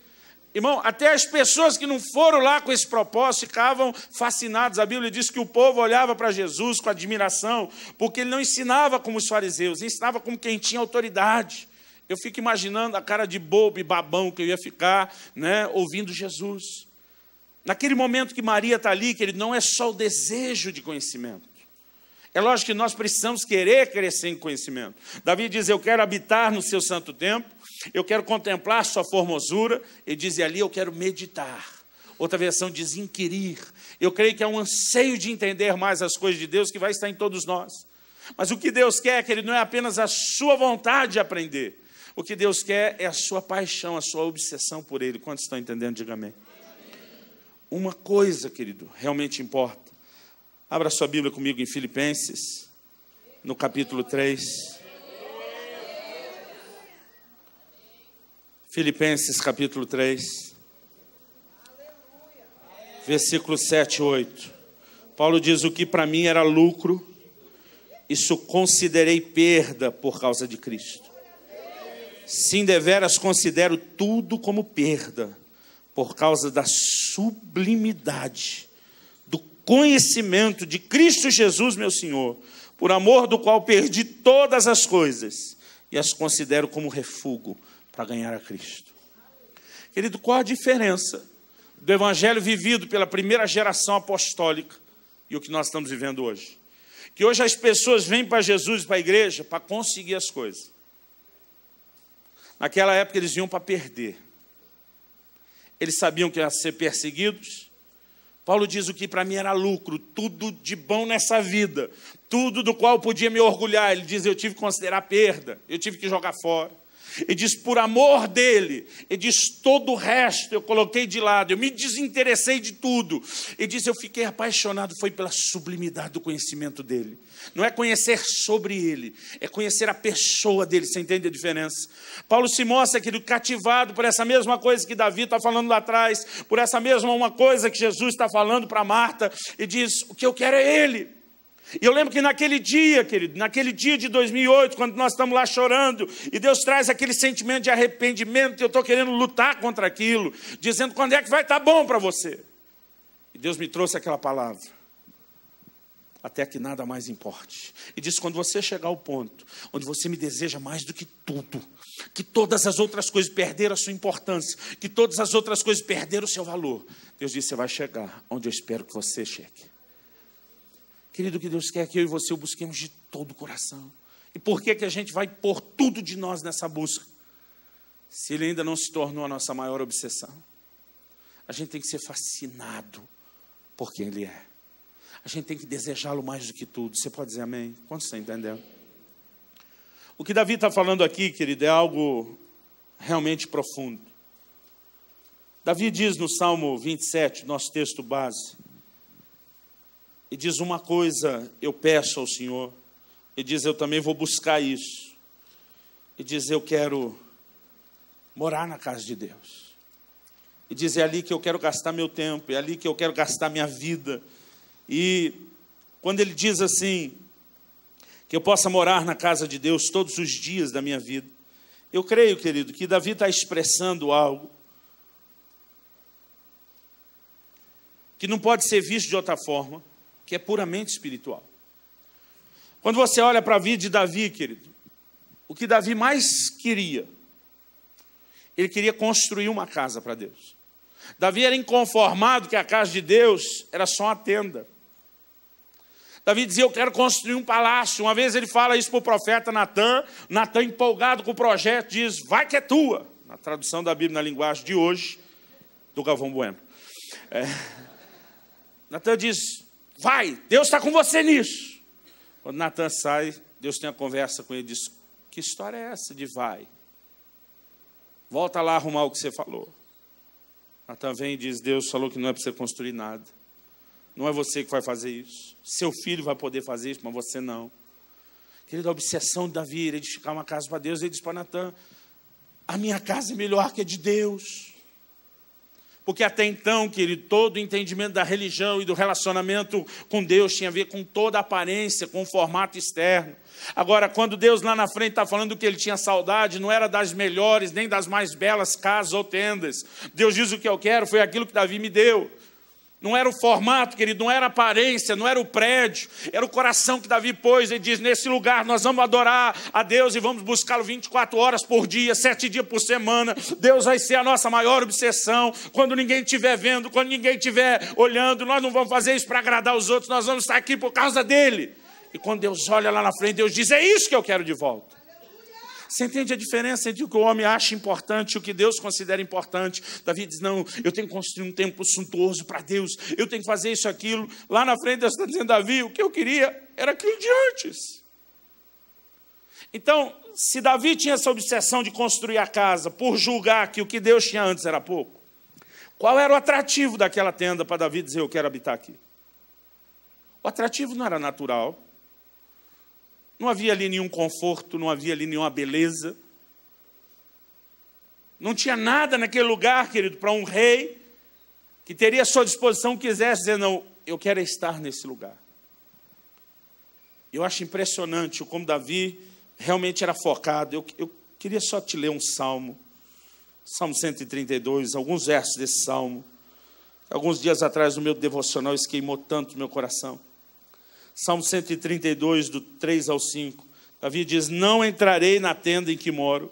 Irmão, até as pessoas que não foram lá com esse propósito ficavam fascinadas. A Bíblia diz que o povo olhava para Jesus com admiração, porque ele não ensinava como os fariseus, ensinava como quem tinha autoridade. Eu fico imaginando a cara de bobo e babão que eu ia ficar, né, ouvindo Jesus. Naquele momento que Maria está ali, querido, não é só o desejo de conhecimento. É lógico que nós precisamos querer crescer em conhecimento. Davi diz, eu quero habitar no seu santo templo, eu quero contemplar sua formosura. Ele diz ali, eu quero meditar. Outra versão diz inquirir. Eu creio que é um anseio de entender mais as coisas de Deus que vai estar em todos nós. Mas o que Deus quer, que ele não é apenas a sua vontade de aprender. O que Deus quer é a sua paixão, a sua obsessão por ele. Quantos estão entendendo? Diga amém. Uma coisa, querido, realmente importa. Abra sua Bíblia comigo em Filipenses, no capítulo 3. Filipenses, capítulo 3. Versículos 7 e 8. Paulo diz, o que para mim era lucro, isso considerei perda por causa de Cristo. Sim, deveras considero tudo como perda, por causa da sublimidade do conhecimento de Cristo Jesus, meu Senhor, por amor do qual perdi todas as coisas e as considero como refúgio para ganhar a Cristo. Querido, qual a diferença do evangelho vivido pela primeira geração apostólica e o que nós estamos vivendo hoje? Que hoje as pessoas vêm para Jesus e para a igreja para conseguir as coisas. Naquela época eles vinham para perder. Eles sabiam que iam ser perseguidos. Paulo diz, o que para mim era lucro, tudo de bom nessa vida, tudo do qual eu podia me orgulhar. Ele diz, eu tive que considerar perda, eu tive que jogar fora. Ele diz, por amor dele. Ele diz, todo o resto eu coloquei de lado, eu me desinteressei de tudo. Ele diz, eu fiquei apaixonado, foi pela sublimidade do conhecimento dele. Não é conhecer sobre ele, é conhecer a pessoa dele. Você entende a diferença? Paulo se mostra, querido, cativado por essa mesma coisa que Davi está falando lá atrás, por essa mesma uma coisa que Jesus está falando para Marta, e diz, o que eu quero é ele. E eu lembro que naquele dia, querido, naquele dia de 2008, quando nós estamos lá chorando, e Deus traz aquele sentimento de arrependimento, e eu estou querendo lutar contra aquilo, dizendo, quando é que vai estar bom para você? E Deus me trouxe aquela palavra, até que nada mais importe. E diz, quando você chegar ao ponto, onde você me deseja mais do que tudo, que todas as outras coisas perderam a sua importância, que todas as outras coisas perderam o seu valor, Deus diz, você vai chegar onde eu espero que você chegue. Querido, o que Deus quer que eu e você o busquemos de todo o coração. E por que a gente vai pôr tudo de nós nessa busca? Se ele ainda não se tornou a nossa maior obsessão. A gente tem que ser fascinado por quem ele é. A gente tem que desejá-lo mais do que tudo. Você pode dizer amém? Quantos estão entendendo? O que Davi está falando aqui, querido, é algo realmente profundo. Davi diz no Salmo 27, nosso texto base, e diz, uma coisa eu peço ao Senhor. E diz, eu também vou buscar isso. E diz, eu quero morar na casa de Deus. E diz, é ali que eu quero gastar meu tempo, é ali que eu quero gastar minha vida. E quando ele diz assim, que eu possa morar na casa de Deus todos os dias da minha vida, eu creio, querido, que Davi está expressando algo que não pode ser visto de outra forma, que é puramente espiritual. Quando você olha para a vida de Davi, querido, o que Davi mais queria, ele queria construir uma casa para Deus. Davi era inconformado que a casa de Deus era só uma tenda. Davi dizia, eu quero construir um palácio. Uma vez ele fala isso para o profeta Natan. Natan, empolgado com o projeto, diz, vai que é tua. Na tradução da Bíblia na linguagem de hoje, do Galvão Bueno. Natan diz, vai, Deus está com você nisso. Quando Natan sai, Deus tem uma conversa com ele e diz, que história é essa de vai? Volta lá arrumar o que você falou. Natan vem e diz, Deus falou que não é para você construir nada. Não é você que vai fazer isso. Seu filho vai poder fazer isso, mas você não. Querido, a obsessão de Davi era edificar uma casa para Deus. Ele diz para Natan, a minha casa é melhor que a de Deus. Porque até então, querido, todo o entendimento da religião e do relacionamento com Deus tinha a ver com toda a aparência, com o formato externo. Agora, quando Deus lá na frente está falando que ele tinha saudade, não era das melhores, nem das mais belas casas ou tendas. Deus diz: o que eu quero foi aquilo que Davi me deu. Não era o formato, querido, não era a aparência, não era o prédio, era o coração que Davi pôs. Ele diz: nesse lugar nós vamos adorar a Deus e vamos buscá-lo 24 horas por dia, 7 dias por semana. Deus vai ser a nossa maior obsessão. Quando ninguém estiver vendo, quando ninguém estiver olhando, nós não vamos fazer isso para agradar os outros, nós vamos estar aqui por causa dele. E quando Deus olha lá na frente, Deus diz: é isso que eu quero de volta. Você entende a diferença entre o que o homem acha importante e o que Deus considera importante? Davi diz: não, eu tenho que construir um templo suntuoso para Deus, eu tenho que fazer isso, aquilo. Lá na frente Deus está dizendo: Davi, o que eu queria era aquilo de antes. Então, se Davi tinha essa obsessão de construir a casa por julgar que o que Deus tinha antes era pouco, qual era o atrativo daquela tenda para Davi dizer: eu quero habitar aqui? O atrativo não era natural. Não havia ali nenhum conforto, não havia ali nenhuma beleza. Não tinha nada naquele lugar, querido, para um rei que teria à sua disposição, quisesse dizer: não, eu quero estar nesse lugar. Eu acho impressionante como Davi realmente era focado. Eu queria só te ler um salmo, Salmo 132, alguns versos desse salmo. Alguns dias atrás, no meu devocional, isso queimou tanto meu coração. Salmo 132, do 3 ao 5. Davi diz: não entrarei na tenda em que moro,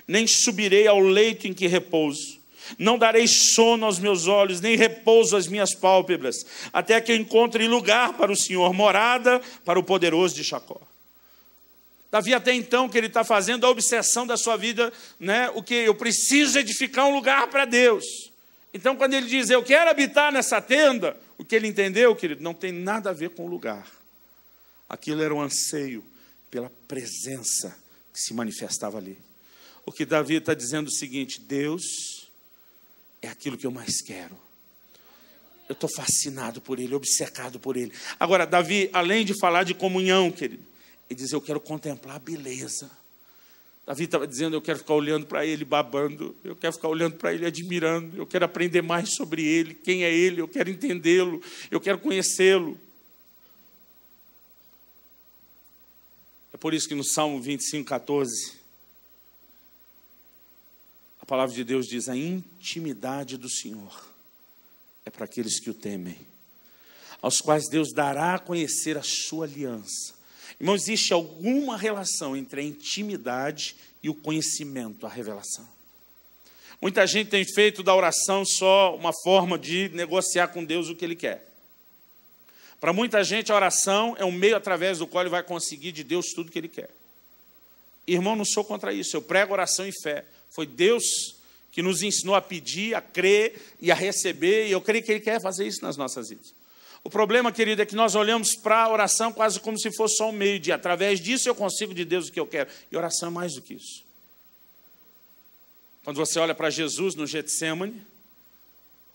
nem subirei ao leito em que repouso. Não darei sono aos meus olhos, nem repouso às minhas pálpebras, até que eu encontre lugar para o Senhor, morada para o poderoso de Jacó. Davi, até então, que ele está fazendo a obsessão da sua vida, né? O que eu preciso edificar um lugar para Deus. Então, quando ele diz: eu quero habitar nessa tenda, o que ele entendeu, querido, não tem nada a ver com o lugar. Aquilo era um anseio pela presença que se manifestava ali. O que Davi está dizendo é o seguinte: Deus é aquilo que eu mais quero. Eu estou fascinado por ele, obcecado por ele. Agora, Davi, além de falar de comunhão, querido, ele diz: eu quero contemplar a beleza. Davi estava dizendo: eu quero ficar olhando para ele, babando. Eu quero ficar olhando para ele, admirando. Eu quero aprender mais sobre ele, quem é ele. Eu quero entendê-lo, eu quero conhecê-lo. É por isso que no Salmo 25, 14, a palavra de Deus diz: a intimidade do Senhor é para aqueles que o temem, aos quais Deus dará a conhecer a sua aliança. Irmão, existe alguma relação entre a intimidade e o conhecimento, a revelação. Muita gente tem feito da oração só uma forma de negociar com Deus o que Ele quer. Para muita gente, a oração é um meio através do qual ele vai conseguir de Deus tudo que ele quer. Irmão, não sou contra isso. Eu prego oração e fé. Foi Deus que nos ensinou a pedir, a crer e a receber. E eu creio que Ele quer fazer isso nas nossas vidas. O problema, querido, é que nós olhamos para a oração quase como se fosse só um meio de, através disso eu consigo de Deus o que eu quero. E oração é mais do que isso. Quando você olha para Jesus no Getsemane,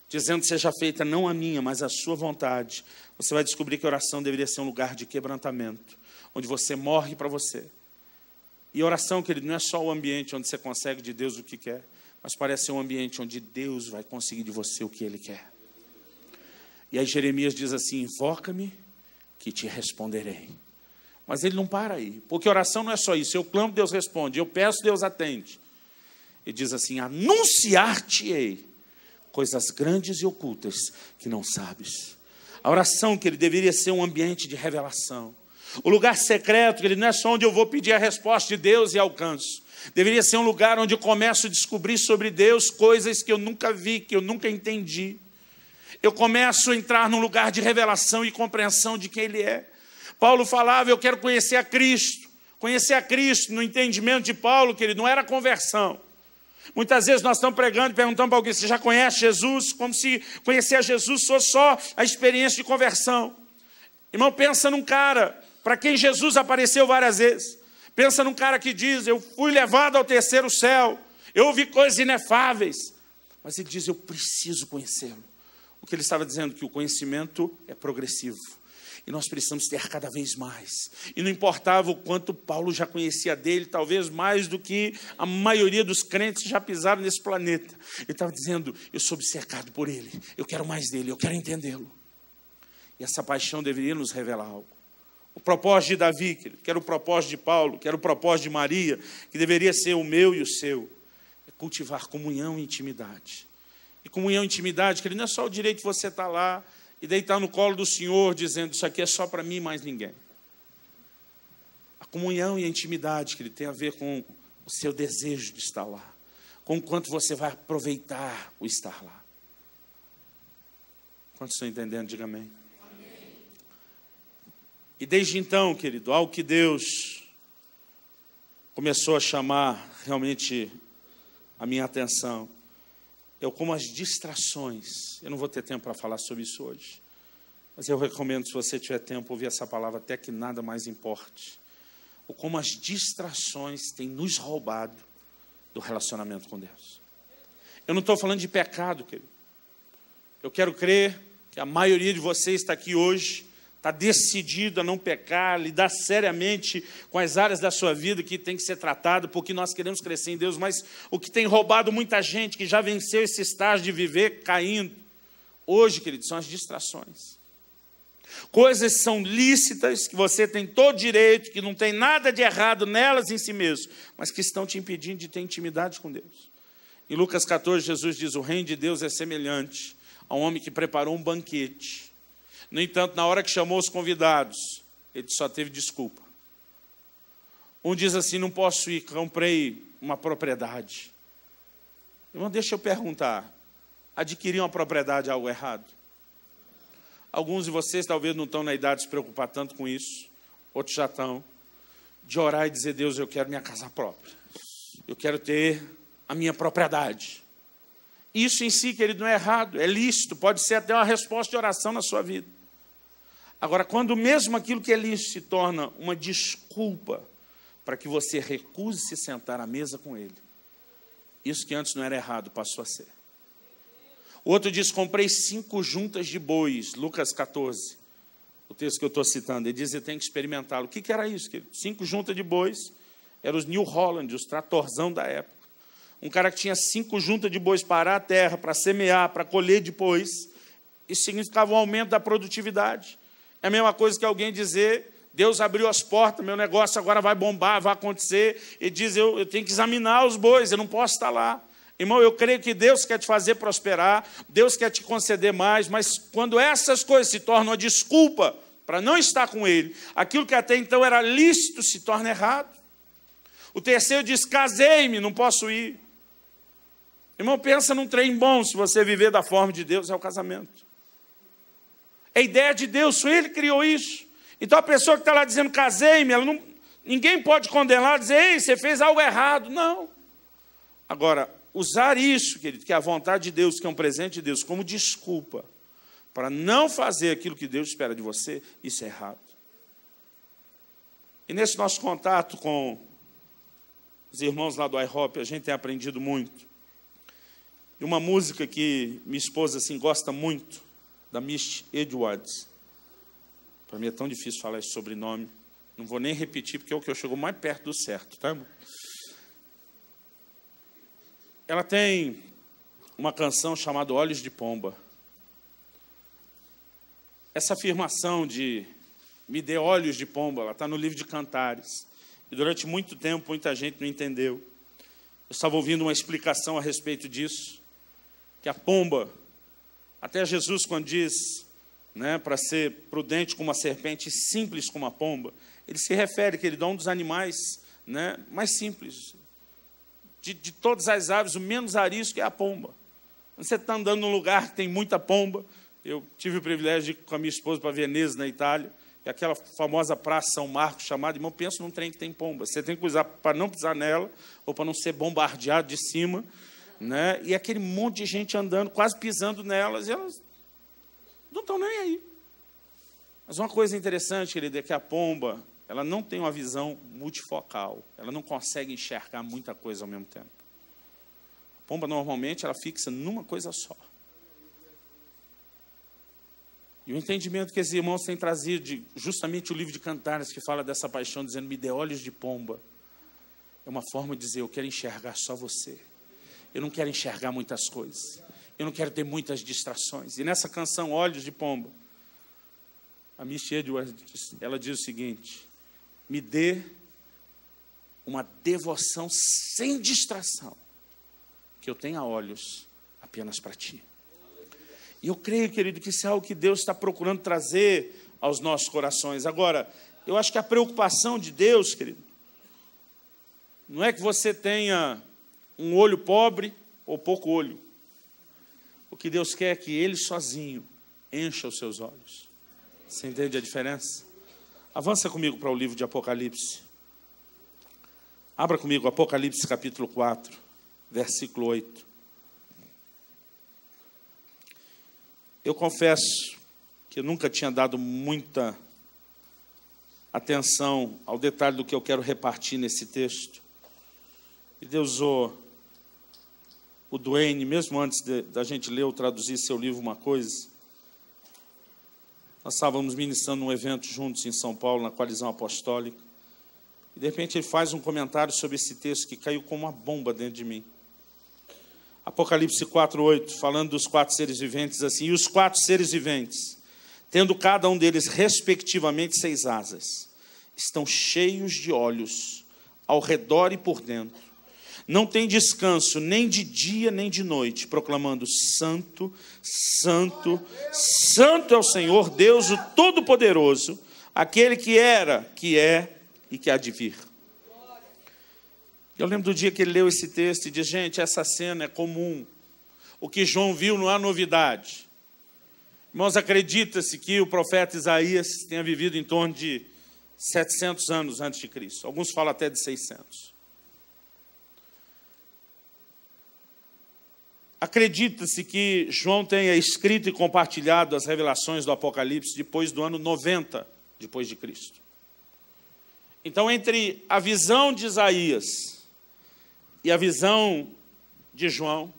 dizendo: seja feita não a minha, mas a sua vontade, você vai descobrir que a oração deveria ser um lugar de quebrantamento, onde você morre para você. E a oração, querido, não é só o ambiente onde você consegue de Deus o que quer, mas parece ser um ambiente onde Deus vai conseguir de você o que Ele quer. E aí Jeremias diz assim: invoca-me que te responderei. Mas ele não para aí, porque oração não é só isso. Eu clamo, Deus responde. Eu peço, Deus atende. Ele diz assim: anunciar-te-ei coisas grandes e ocultas que não sabes. A oração, que ele deveria ser um ambiente de revelação. O lugar secreto, que ele não é só onde eu vou pedir a resposta de Deus e alcanço. Deveria ser um lugar onde eu começo a descobrir sobre Deus coisas que eu nunca vi, que eu nunca entendi. Eu começo a entrar num lugar de revelação e compreensão de quem Ele é. Paulo falava: eu quero conhecer a Cristo. Conhecer a Cristo, no entendimento de Paulo, que ele não era conversão. Muitas vezes nós estamos pregando e perguntando para alguém: você já conhece Jesus? Como se conhecer a Jesus fosse só a experiência de conversão. Irmão, pensa num cara para quem Jesus apareceu várias vezes. Pensa num cara que diz: eu fui levado ao terceiro céu, eu ouvi coisas inefáveis. Mas ele diz: eu preciso conhecê-lo. O que ele estava dizendo? Que o conhecimento é progressivo. E nós precisamos ter cada vez mais. E não importava o quanto Paulo já conhecia dele, talvez mais do que a maioria dos crentes que já pisaram nesse planeta. Ele estava dizendo, eu sou obcecado por ele, eu quero mais dele, eu quero entendê-lo. E essa paixão deveria nos revelar algo. O propósito de Davi, que era o propósito de Paulo, que era o propósito de Maria, que deveria ser o meu e o seu, é cultivar comunhão e intimidade. E comunhão e intimidade, que ele não é só o direito de você estar lá e deitar no colo do Senhor, dizendo, isso aqui é só para mim e mais ninguém. A comunhão e a intimidade, que ele tem a ver com o seu desejo de estar lá, com o quanto você vai aproveitar o estar lá. Quantos estão entendendo? Diga amém. E desde então, querido, algo que Deus começou a chamar realmente a minha atenção, é como as distrações, eu não vou ter tempo para falar sobre isso hoje, mas eu recomendo, se você tiver tempo, ouvir essa palavra até que nada mais importe, ou como as distrações têm nos roubado do relacionamento com Deus. Eu não estou falando de pecado, querido. Eu quero crer que a maioria de vocês está aqui hoje, está decidido a não pecar, lidar seriamente com as áreas da sua vida que tem que ser tratado, porque nós queremos crescer em Deus, mas o que tem roubado muita gente que já venceu esse estágio de viver caindo, hoje, querido, são as distrações. Coisas são lícitas, que você tem todo direito, que não tem nada de errado nelas em si mesmo, mas que estão te impedindo de ter intimidade com Deus. Em Lucas 14, Jesus diz, o reino de Deus é semelhante a um homem que preparou um banquete. No entanto, na hora que chamou os convidados, ele só teve desculpa. Um diz assim, não posso ir, comprei uma propriedade. Irmão, deixa eu perguntar, adquirir uma propriedade é algo errado? Alguns de vocês talvez não estão na idade de se preocupar tanto com isso, outros já estão, de orar e dizer, Deus, eu quero minha casa própria. Eu quero ter a minha propriedade. Isso em si, querido, não é errado, é lícito, pode ser até uma resposta de oração na sua vida. Agora, quando mesmo aquilo que é lícito se torna uma desculpa para que você recuse se sentar à mesa com ele, isso que antes não era errado passou a ser. O outro diz, comprei 5 juntas de bois, Lucas 14, o texto que eu estou citando, ele diz, eu tenho que experimentá-lo. O que era isso, querido? 5 juntas de bois, eram os New Holland, os tratorzão da época. Um cara que tinha 5 juntas de bois para arar a terra, para semear, para colher depois, isso significava um aumento da produtividade. É a mesma coisa que alguém dizer, Deus abriu as portas, meu negócio agora vai bombar, vai acontecer, e diz, eu tenho que examinar os bois, eu não posso estar lá. Irmão, eu creio que Deus quer te fazer prosperar, Deus quer te conceder mais, mas quando essas coisas se tornam uma desculpa para não estar com Ele, aquilo que até então era lícito se torna errado. O terceiro diz, casei-me, não posso ir. Irmão, pensa num trem bom, se você viver da forma de Deus, é o casamento. É a ideia de Deus, só Ele criou isso. Então a pessoa que está lá dizendo, casei-me, ninguém pode condenar, dizer, ei, você fez algo errado. Não. Agora, usar isso, querido, que é a vontade de Deus, que é um presente de Deus, como desculpa para não fazer aquilo que Deus espera de você, isso é errado. E nesse nosso contato com os irmãos lá do IHOP, a gente tem aprendido muito. E uma música que minha esposa assim, gosta muito, da Miss Edwards. Para mim é tão difícil falar esse sobrenome. Não vou nem repetir, porque é o que eu chego mais perto do certo, tá, irmão? Ela tem uma canção chamada Olhos de Pomba. Essa afirmação de me dê olhos de pomba, ela está no livro de Cantares. E durante muito tempo, muita gente não entendeu. Eu estava ouvindo uma explicação a respeito disso, que a pomba, até Jesus quando diz, né, para ser prudente como a serpente e simples como a pomba, ele se refere que ele dá um dos animais, né, mais simples. De todas as aves, o menos arisco é a pomba. Quando você está andando num lugar que tem muita pomba, eu tive o privilégio de ir com a minha esposa para Veneza, na Itália, e aquela famosa praça São Marcos, chamada, irmão, pensa num trem que tem pomba. Você tem que usar para não pisar nela, ou para não ser bombardeado de cima, né? E aquele monte de gente andando, quase pisando nelas, e elas não estão nem aí. Mas uma coisa interessante, querido, é que a pomba, ela não tem uma visão multifocal, ela não consegue enxergar muita coisa ao mesmo tempo. A pomba, normalmente, ela fixa numa coisa só. E o entendimento que esses irmãos têm trazido, de justamente o livro de Cantares, que fala dessa paixão, dizendo, me dê olhos de pomba, é uma forma de dizer, eu quero enxergar só você. Eu não quero enxergar muitas coisas. Eu não quero ter muitas distrações. E nessa canção, Olhos de Pomba, a Miss Edwards, ela diz o seguinte, me dê uma devoção sem distração, que eu tenha olhos apenas para ti. E eu creio, querido, que isso é algo que Deus está procurando trazer aos nossos corações. Agora, eu acho que a preocupação de Deus, querido, não é que você tenha um olho pobre ou pouco olho. O que Deus quer é que Ele sozinho encha os seus olhos. Você entende a diferença? Avança comigo para o livro de Apocalipse. Abra comigo Apocalipse capítulo 4, versículo 8. Eu confesso que eu nunca tinha dado muita atenção ao detalhe do que eu quero repartir nesse texto. E Deus usou o Duane, mesmo antes da gente ler ou traduzir seu livro Uma Coisa. Nós estávamos ministrando um evento juntos em São Paulo, na Coalizão Apostólica. E de repente ele faz um comentário sobre esse texto que caiu como uma bomba dentro de mim. Apocalipse 4:8, falando dos 4 seres viventes, assim, e os 4 seres viventes, tendo cada um deles respectivamente 6 asas, estão cheios de olhos ao redor e por dentro. Não tem descanso nem de dia nem de noite, proclamando Santo, Santo, Santo é o Senhor Deus, o Todo-Poderoso, aquele que era, que é e que há de vir. Eu lembro do dia que ele leu esse texto e disse, gente, essa cena é comum. O que João viu não há novidade. Irmãos, acredita-se que o profeta Isaías tenha vivido em torno de 700 anos antes de Cristo. Alguns falam até de 600. Acredita-se que João tenha escrito e compartilhado as revelações do Apocalipse depois do ano 90 depois de Cristo. Então, entre a visão de Isaías e a visão de João,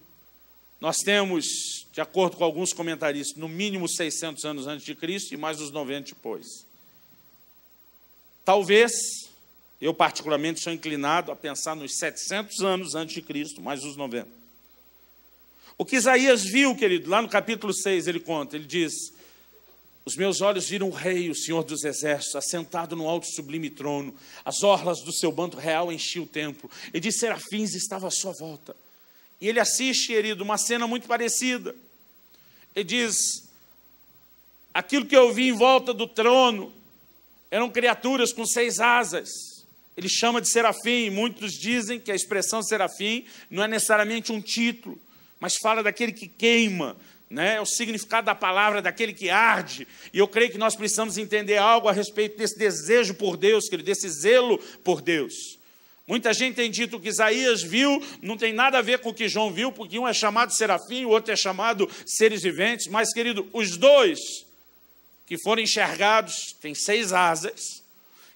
nós temos, de acordo com alguns comentaristas, no mínimo 600 anos antes de Cristo e mais os 90 depois. Talvez, eu particularmente sou inclinado a pensar nos 700 anos antes de Cristo, mais os 90. O que Isaías viu, querido, lá no capítulo 6 ele conta, ele diz, os meus olhos viram o rei, o Senhor dos exércitos, assentado no alto e sublime trono, as orlas do seu manto real enchiam o templo, e de serafins estava à sua volta. E ele assiste, querido, uma cena muito parecida. Ele diz, aquilo que eu vi em volta do trono eram criaturas com 6 asas. Ele chama de serafim, muitos dizem que a expressão serafim não é necessariamente um título, mas fala daquele que queima, né? É o significado da palavra, daquele que arde. E eu creio que nós precisamos entender algo a respeito desse desejo por Deus, querido, desse zelo por Deus. Muita gente tem dito que Isaías viu, não tem nada a ver com o que João viu, porque um é chamado serafim, o outro é chamado seres viventes. Mas, querido, os dois que foram enxergados têm 6 asas.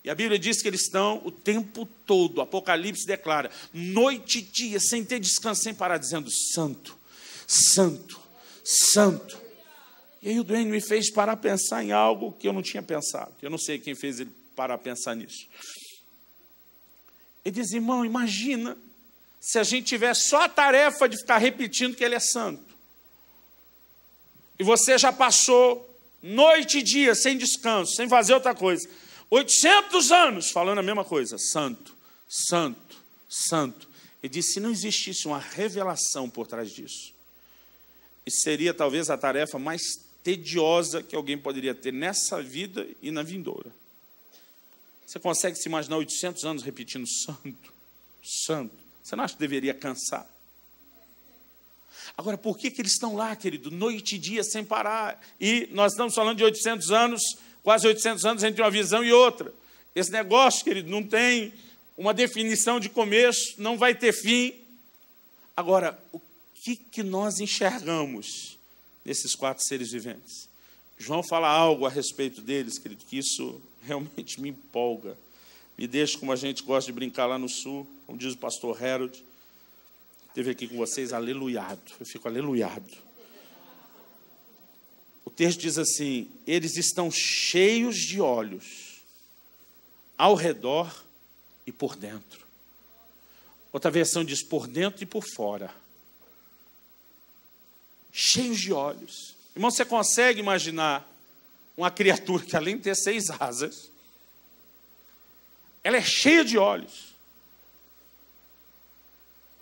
E a Bíblia diz que eles estão o tempo todo, o Apocalipse declara, noite e dia, sem ter descanso, sem parar, dizendo, Santo, Santo, Santo. E aí o Duane me fez parar a pensar em algo que eu não tinha pensado. Eu não sei quem fez ele parar a pensar nisso. Ele diz, irmão, imagina se a gente tivesse só a tarefa de ficar repetindo que ele é santo. E você já passou noite e dia, sem descanso, sem fazer outra coisa. 800 anos falando a mesma coisa. Santo, Santo, Santo. Ele disse, se não existisse uma revelação por trás disso, isso seria talvez a tarefa mais tediosa que alguém poderia ter nessa vida e na vindoura. Você consegue se imaginar 800 anos repetindo santo, santo? Você não acha que deveria cansar? Agora, por que eles estão lá, querido, noite e dia sem parar? E nós estamos falando de 800 anos, quase 800 anos entre uma visão e outra. Esse negócio, querido, não tem uma definição de começo, não vai ter fim. Agora, o que nós enxergamos nesses 4 seres viventes? João fala algo a respeito deles, querido, que isso realmente me empolga. Me deixa, como a gente gosta de brincar lá no sul, como diz o pastor Harold, esteve aqui com vocês, aleluiado. Eu fico aleluiado. O texto diz assim: eles estão cheios de olhos ao redor e por dentro. Outra versão diz por dentro e por fora. Cheios de olhos. Irmão, você consegue imaginar uma criatura que, além de ter 6 asas, ela é cheia de olhos?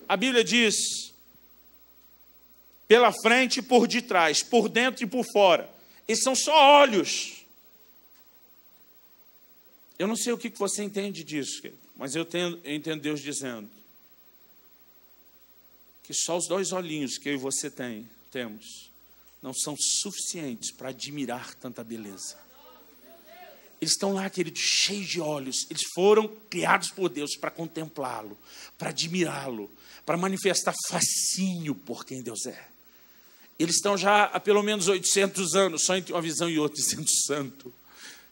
A Bíblia diz pela frente e por detrás, por dentro e por fora. Esses são só olhos. Eu não sei o que você entende disso, mas eu entendo Deus dizendo que só os 2 olhinhos que eu e você temos não são suficientes para admirar tanta beleza. Eles estão lá, querido, cheios de olhos. Eles foram criados por Deus para contemplá-lo, para admirá-lo, para manifestar fascínio por quem Deus é. Eles estão já há pelo menos 800 anos, só entre uma visão e outra, dizendo santo,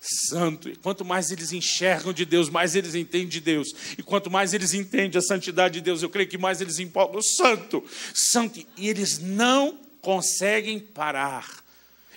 santo. E quanto mais eles enxergam de Deus, mais eles entendem de Deus. E quanto mais eles entendem a santidade de Deus, eu creio que mais eles empolgam. Santo, santo. E eles não conseguem parar.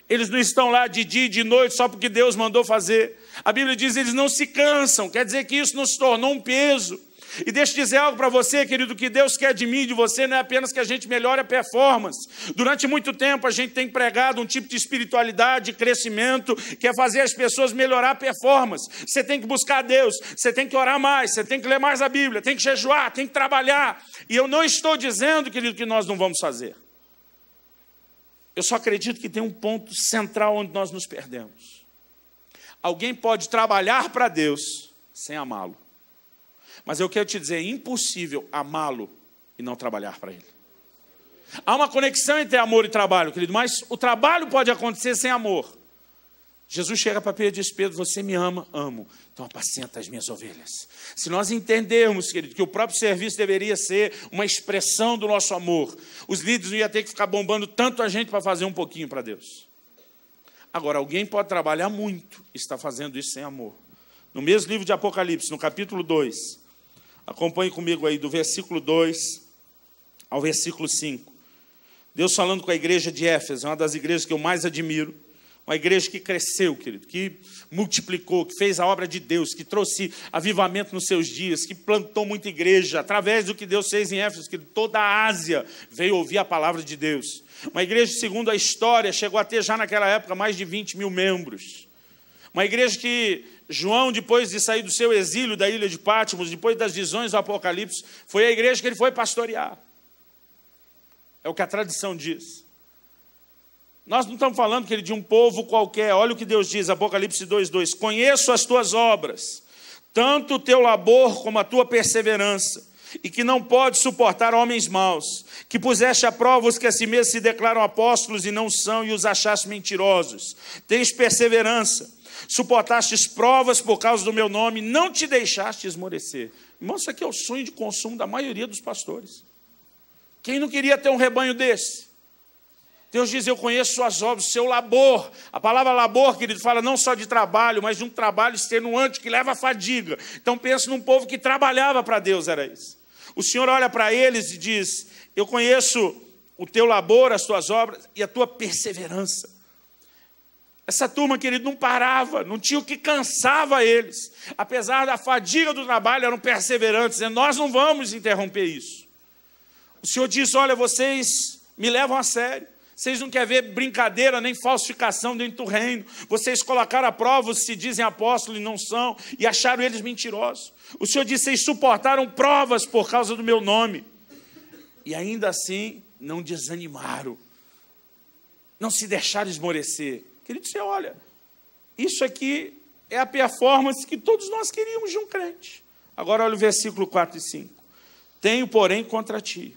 Eles não estão lá de dia e de noite só porque Deus mandou fazer. A Bíblia diz que eles não se cansam. Quer dizer que isso não se tornou um peso. E deixa eu dizer algo para você, querido, que Deus quer de mim e de você não é apenas que a gente melhore a performance. Durante muito tempo a gente tem pregado um tipo de espiritualidade, de crescimento, que é fazer as pessoas melhorar a performance. Você tem que buscar Deus, você tem que orar mais, você tem que ler mais a Bíblia, tem que jejuar, tem que trabalhar. E eu não estou dizendo, querido, que nós não vamos fazer. Eu só acredito que tem um ponto central onde nós nos perdemos. Alguém pode trabalhar para Deus sem amá-lo. Mas eu quero te dizer, é impossível amá-lo e não trabalhar para Ele. Há uma conexão entre amor e trabalho, querido, mas o trabalho pode acontecer sem amor. Jesus chega para Pedro e diz: Pedro, você me ama? Amo. Então apacenta as minhas ovelhas. Se nós entendermos, querido, que o próprio serviço deveria ser uma expressão do nosso amor, os líderes não iam ter que ficar bombando tanto a gente para fazer um pouquinho para Deus. Agora, alguém pode trabalhar muito e está fazendo isso sem amor. No mesmo livro de Apocalipse, no capítulo 2, acompanhe comigo aí, do versículo 2 ao versículo 5. Deus falando com a igreja de Éfeso, uma das igrejas que eu mais admiro. Uma igreja que cresceu, querido, que multiplicou, que fez a obra de Deus, que trouxe avivamento nos seus dias, que plantou muita igreja, através do que Deus fez em Éfeso, que toda a Ásia veio ouvir a palavra de Deus. Uma igreja, segundo a história, chegou a ter já naquela época mais de 20 mil membros. Uma igreja que João, depois de sair do seu exílio da ilha de Patmos, depois das visões do Apocalipse, foi a igreja que ele foi pastorear. É o que a tradição diz. Nós não estamos falando, querido, de um povo qualquer. Olha o que Deus diz, Apocalipse 2:2. Conheço as tuas obras, tanto o teu labor como a tua perseverança, e que não podes suportar homens maus, que puseste à prova os que a si mesmos se declaram apóstolos e não são, e os achaste mentirosos. Tens perseverança, suportastes provas por causa do meu nome, não te deixaste esmorecer. Irmão, isso aqui é o sonho de consumo da maioria dos pastores. Quem não queria ter um rebanho desse? Deus diz: eu conheço suas obras, seu labor. A palavra labor, querido, fala não só de trabalho, mas de um trabalho extenuante que leva à fadiga. Então pense num povo que trabalhava para Deus, era isso. O Senhor olha para eles e diz: eu conheço o teu labor, as tuas obras e a tua perseverança. Essa turma, querido, não parava, não tinha o que cansava eles. Apesar da fadiga do trabalho, eram perseverantes, dizendo: nós não vamos interromper isso. O Senhor diz: olha, vocês me levam a sério. Vocês não querem ver brincadeira nem falsificação dentro do reino. Vocês colocaram à prova os que se dizem apóstolos e não são, e acharam eles mentirosos. O Senhor disse: vocês suportaram provas por causa do meu nome. E ainda assim não desanimaram. Não se deixaram esmorecer. Querido, você olha, isso aqui é a performance que todos nós queríamos de um crente. Agora olha o versículo 4 e 5. Tenho, porém, contra ti,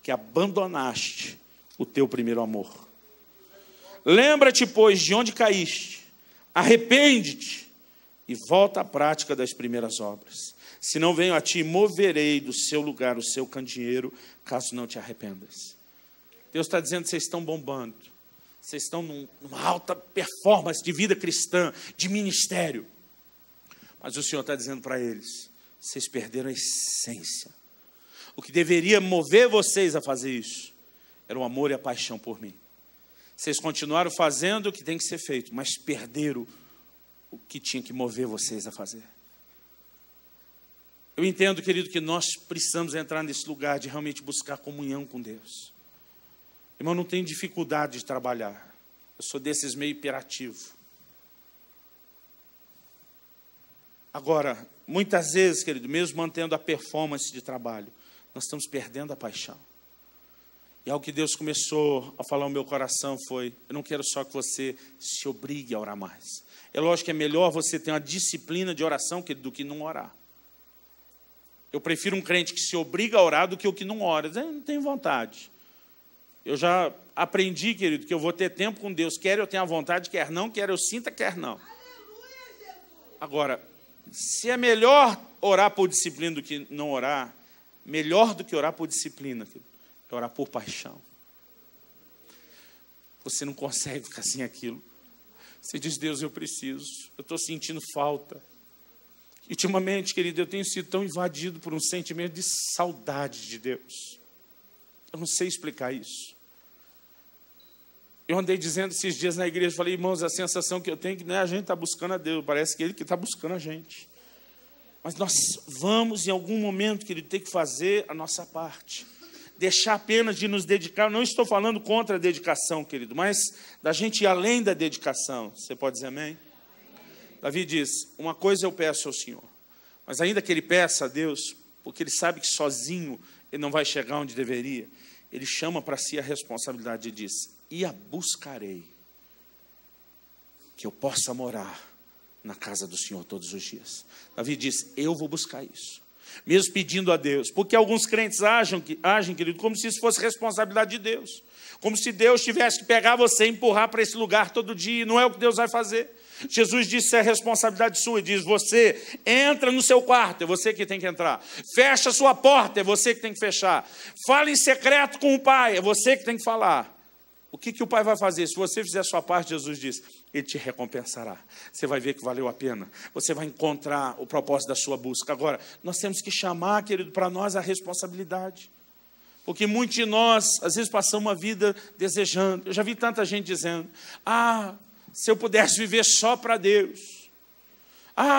que abandonaste o teu primeiro amor. Lembra-te, pois, de onde caíste, arrepende-te e volta à prática das primeiras obras. Se não venho a ti, moverei do seu lugar o seu candeeiro, caso não te arrependas. Deus está dizendo: vocês estão bombando, vocês estão numa alta performance de vida cristã, de ministério. Mas o Senhor está dizendo para eles: vocês perderam a essência. O que deveria mover vocês a fazer isso era o amor e a paixão por mim. Vocês continuaram fazendo o que tem que ser feito, mas perderam o que tinha que mover vocês a fazer. Eu entendo, querido, que nós precisamos entrar nesse lugar de realmente buscar comunhão com Deus. Irmão, não tenho dificuldade de trabalhar. Eu sou desses meio hiperativo. Agora, muitas vezes, querido, mesmo mantendo a performance de trabalho, nós estamos perdendo a paixão. E algo que Deus começou a falar no meu coração foi: eu não quero só que você se obrigue a orar mais. É lógico que é melhor você ter uma disciplina de oração do que não orar. Eu prefiro um crente que se obriga a orar do que o que não ora. Eu não tenho vontade. Eu já aprendi, querido, que eu vou ter tempo com Deus. Quer eu tenha vontade, quer não, quer eu sinta, quer não. Agora, se é melhor orar por disciplina do que não orar, melhor do que orar por disciplina, querido, é orar por paixão. Você não consegue ficar sem aquilo. Você diz: Deus, eu preciso. Eu estou sentindo falta. E, ultimamente, querido, eu tenho sido tão invadido por um sentimento de saudade de Deus. Eu não sei explicar isso. Eu andei dizendo esses dias na igreja, falei: irmãos, a sensação que eu tenho é que não é a gente está buscando a Deus, parece que Ele que está buscando a gente. Mas nós vamos, em algum momento, querido, ter que fazer a nossa parte. Deixar apenas de nos dedicar. Eu não estou falando contra a dedicação, querido, mas da gente ir além da dedicação. Você pode dizer amém? Davi diz: uma coisa eu peço ao Senhor, mas ainda que ele peça a Deus, porque ele sabe que sozinho ele não vai chegar onde deveria, ele chama para si a responsabilidade e diz: e a buscarei, que eu possa morar na casa do Senhor todos os dias. Davi diz: eu vou buscar isso, mesmo pedindo a Deus, porque alguns crentes agem, querido, como se isso fosse responsabilidade de Deus, como se Deus tivesse que pegar você e empurrar para esse lugar todo dia, e não é o que Deus vai fazer. Jesus disse: é responsabilidade sua. Ele diz: você entra no seu quarto, é você que tem que entrar. Fecha a sua porta, é você que tem que fechar. Fala em secreto com o Pai, é você que tem que falar. O que o Pai vai fazer? Se você fizer a sua parte, Jesus diz, Ele te recompensará. Você vai ver que valeu a pena. Você vai encontrar o propósito da sua busca. Agora, nós temos que chamar, querido, para nós a responsabilidade. Porque muitos de nós, às vezes, passamos uma vida desejando. Eu já vi tanta gente dizendo: se eu pudesse viver só para Deus.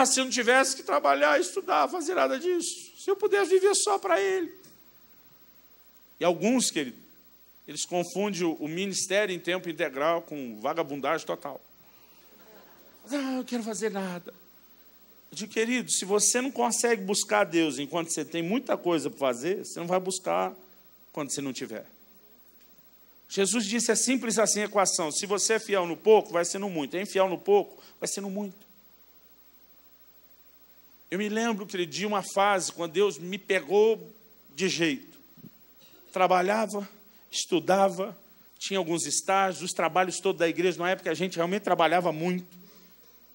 Se eu não tivesse que trabalhar, estudar, fazer nada disso. Se eu pudesse viver só para Ele. E alguns, querido, eles confundem o ministério em tempo integral com vagabundagem total. Eu quero fazer nada. Eu digo: querido, se você não consegue buscar Deus enquanto você tem muita coisa para fazer, você não vai buscar quando você não tiver. Jesus disse: é simples assim a equação. Se você é fiel no pouco, vai ser no muito. É infiel no pouco, vai ser no muito. Eu me lembro, querido, de uma fase quando Deus me pegou de jeito. Trabalhava, estudava, tinha alguns estágios, os trabalhos todos da igreja. Na época a gente realmente trabalhava muito.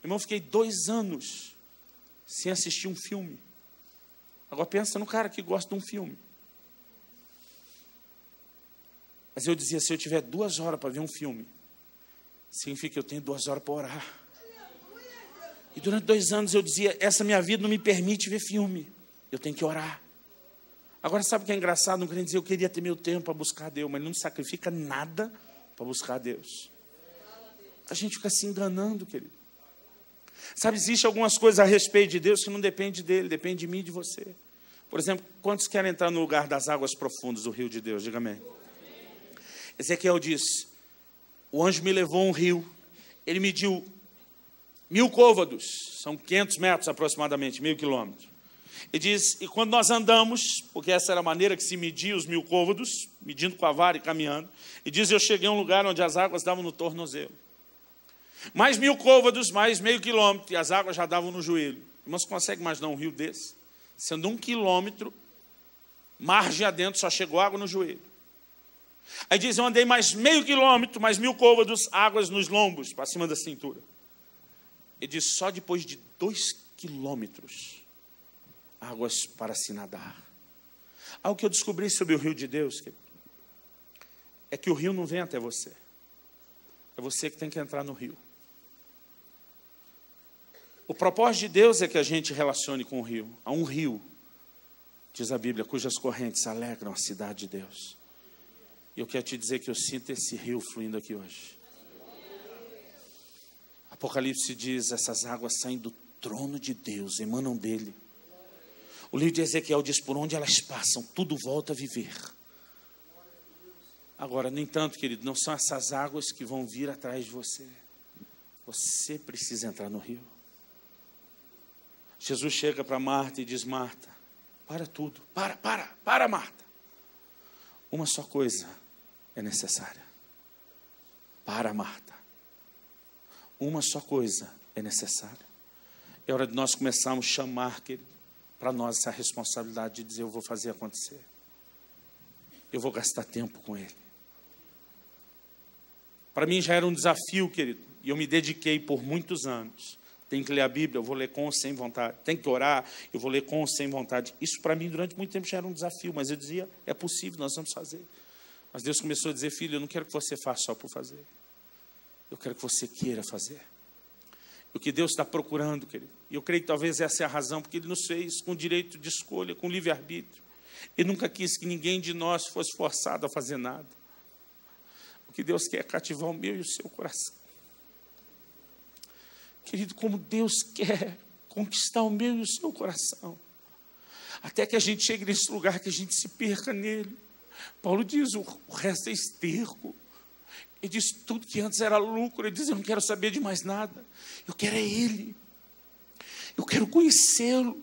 Irmão, fiquei 2 anos sem assistir um filme. Agora pensa no cara que gosta de um filme. Mas eu dizia: se eu tiver 2 horas para ver um filme, significa que eu tenho 2 horas para orar. E durante 2 anos eu dizia: essa minha vida não me permite ver filme, eu tenho que orar. Agora, sabe o que é engraçado? Não querendo dizer, eu queria ter meu tempo para buscar Deus, mas não sacrifica nada para buscar Deus. A gente fica se enganando, querido. Sabe, existe algumas coisas a respeito de Deus que não depende dele, depende de mim e de você. Por exemplo, quantos querem entrar no lugar das águas profundas do rio de Deus? Diga amém. Ezequiel diz: o anjo me levou a um rio, ele mediu 1000 côvados, são 500 metros aproximadamente, 1000 quilômetros. Ele diz: e quando nós andamos, porque essa era a maneira que se media os 1000 côvados, medindo com a vara e caminhando, e diz: eu cheguei a um lugar onde as águas davam no tornozelo. Mais 1000 côvados, mais meio quilômetro, e as águas já davam no joelho. Irmão, você consegue imaginar um rio desse? Sendo 1 quilômetro, margem adentro, só chegou água no joelho. Aí diz: eu andei mais meio quilômetro, mais 1000 côvados, águas nos lombos, para cima da cintura. Ele diz: só depois de 2 quilômetros, águas para se nadar. Algo que eu descobri sobre o rio de Deus, é que o rio não vem até você. É você que tem que entrar no rio. O propósito de Deus é que a gente relacione com o rio. Há um rio, diz a Bíblia, cujas correntes alegram a cidade de Deus. E eu quero te dizer que eu sinto esse rio fluindo aqui hoje. Apocalipse diz, essas águas saem do trono de Deus, emanam dele. O livro de Ezequiel diz, por onde elas passam, tudo volta a viver. Agora, no entanto, querido, não são essas águas que vão vir atrás de você. Você precisa entrar no rio. Jesus chega para Marta e diz, Marta, para tudo. Para, Marta. Uma só coisa é necessária. Para, Marta. Uma só coisa é necessária. É hora de nós começarmos a chamar, querido, para nós essa responsabilidade de dizer, eu vou fazer acontecer. Eu vou gastar tempo com ele. Para mim já era um desafio, querido, e eu me dediquei por muitos anos. Tem que ler a Bíblia, eu vou ler com ou sem vontade. Tem que orar, eu vou ler com ou sem vontade. Isso para mim durante muito tempo já era um desafio, mas eu dizia, é possível, nós vamos fazer. Mas Deus começou a dizer, filho, eu não quero que você faça só por fazer. Eu quero que você queira fazer. O que Deus está procurando, querido. E eu creio que talvez essa é a razão, porque Ele nos fez com direito de escolha, com livre-arbítrio. Ele nunca quis que ninguém de nós fosse forçado a fazer nada. O que Deus quer é cativar o meu e o seu coração. Querido, como Deus quer conquistar o meu e o seu coração. Até que a gente chegue nesse lugar, que a gente se perca nele. Paulo diz, o resto é esterco. Ele diz, tudo que antes era lucro. Ele diz, eu não quero saber de mais nada. Eu quero é Ele. Eu quero conhecê-lo.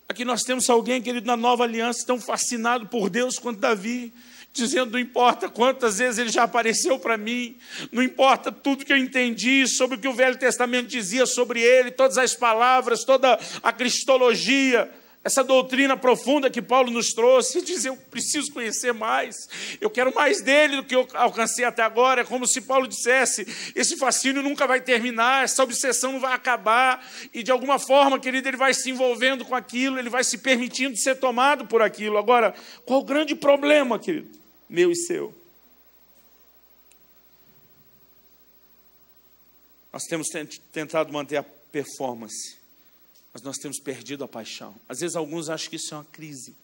Aqui nós temos alguém, querido, na nova aliança, tão fascinado por Deus quanto Davi, dizendo, não importa quantas vezes ele já apareceu para mim, não importa tudo que eu entendi sobre o que o Velho Testamento dizia sobre ele, todas as palavras, toda a cristologia, essa doutrina profunda que Paulo nos trouxe, ele diz, eu preciso conhecer mais, eu quero mais dele do que eu alcancei até agora. É como se Paulo dissesse, esse fascínio nunca vai terminar, essa obsessão não vai acabar, e de alguma forma, querido, ele vai se envolvendo com aquilo, ele vai se permitindo ser tomado por aquilo. Agora, qual o grande problema, querido, meu e seu? Nós temos tentado manter a performance, mas nós temos perdido a paixão. Às vezes alguns acham que isso é uma crise.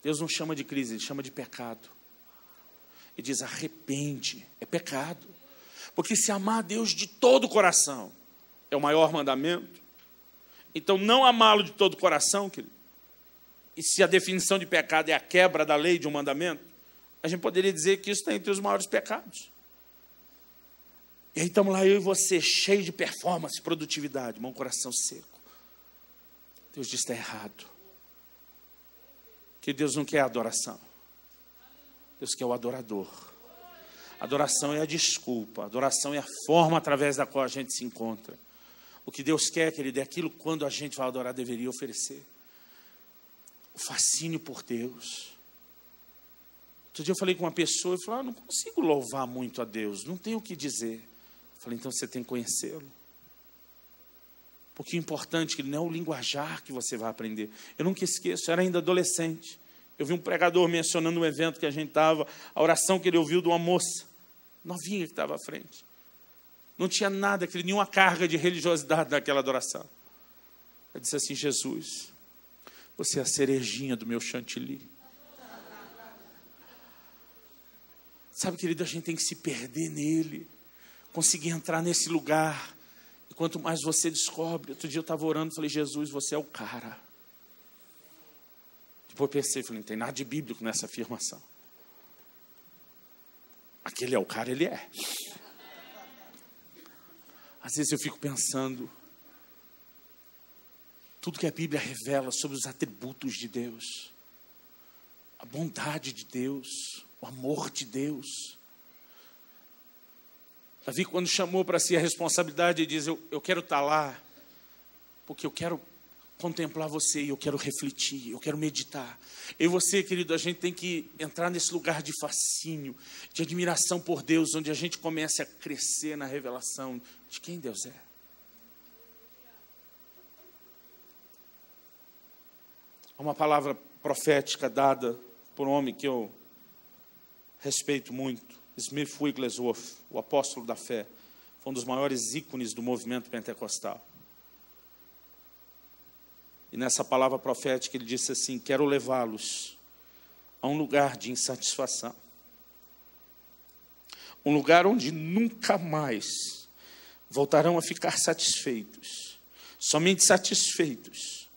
Deus não chama de crise, Ele chama de pecado. Ele diz, arrepende, é pecado. Porque se amar a Deus de todo o coração é o maior mandamento, então não amá-lo de todo o coração, querido, e se a definição de pecado é a quebra da lei de um mandamento, a gente poderia dizer que isso está entre os maiores pecados. E aí estamos lá, eu e você, cheios de performance, produtividade, mas um coração seco. Deus diz que está errado. Que Deus não quer adoração. Deus quer o adorador. Adoração é a desculpa. Adoração é a forma através da qual a gente se encontra. O que Deus quer, querido, é aquilo que quando a gente vai adorar deveria oferecer. O fascínio por Deus. Outro dia eu falei com uma pessoa e falei, não consigo louvar muito a Deus, não tenho o que dizer. Eu falei, então você tem que conhecê-lo. Porque o importante é que não é o linguajar que você vai aprender. Eu nunca esqueço, eu era ainda adolescente. Eu vi um pregador mencionando um evento que a gente estava, a oração que ele ouviu de uma moça, novinha que estava à frente. Não tinha nada, nenhuma carga de religiosidade naquela adoração. Eu disse assim, Jesus, você é a cerejinha do meu chantilly. Sabe, querido, a gente tem que se perder nele, conseguir entrar nesse lugar. E quanto mais você descobre, outro dia eu estava orando e falei, Jesus, você é o cara. Depois pensei, falei, não tem nada de bíblico nessa afirmação. Aquele é o cara, ele é. Às vezes eu fico pensando, tudo que a Bíblia revela sobre os atributos de Deus, a bondade de Deus, o amor de Deus. Davi, quando chamou para si a responsabilidade, ele diz, eu quero estar lá, porque eu quero contemplar você, eu quero refletir, eu quero meditar. Eu e você, querido, a gente tem que entrar nesse lugar de fascínio, de admiração por Deus, onde a gente comece a crescer na revelação de quem Deus é. Uma palavra profética dada por um homem que eu respeito muito, Smith Wigglesworth, o apóstolo da fé, foi um dos maiores ícones do movimento pentecostal. E nessa palavra profética ele disse assim, quero levá-los a um lugar de insatisfação, Um lugar onde nunca mais voltarão a ficar satisfeitos, somente satisfeitos,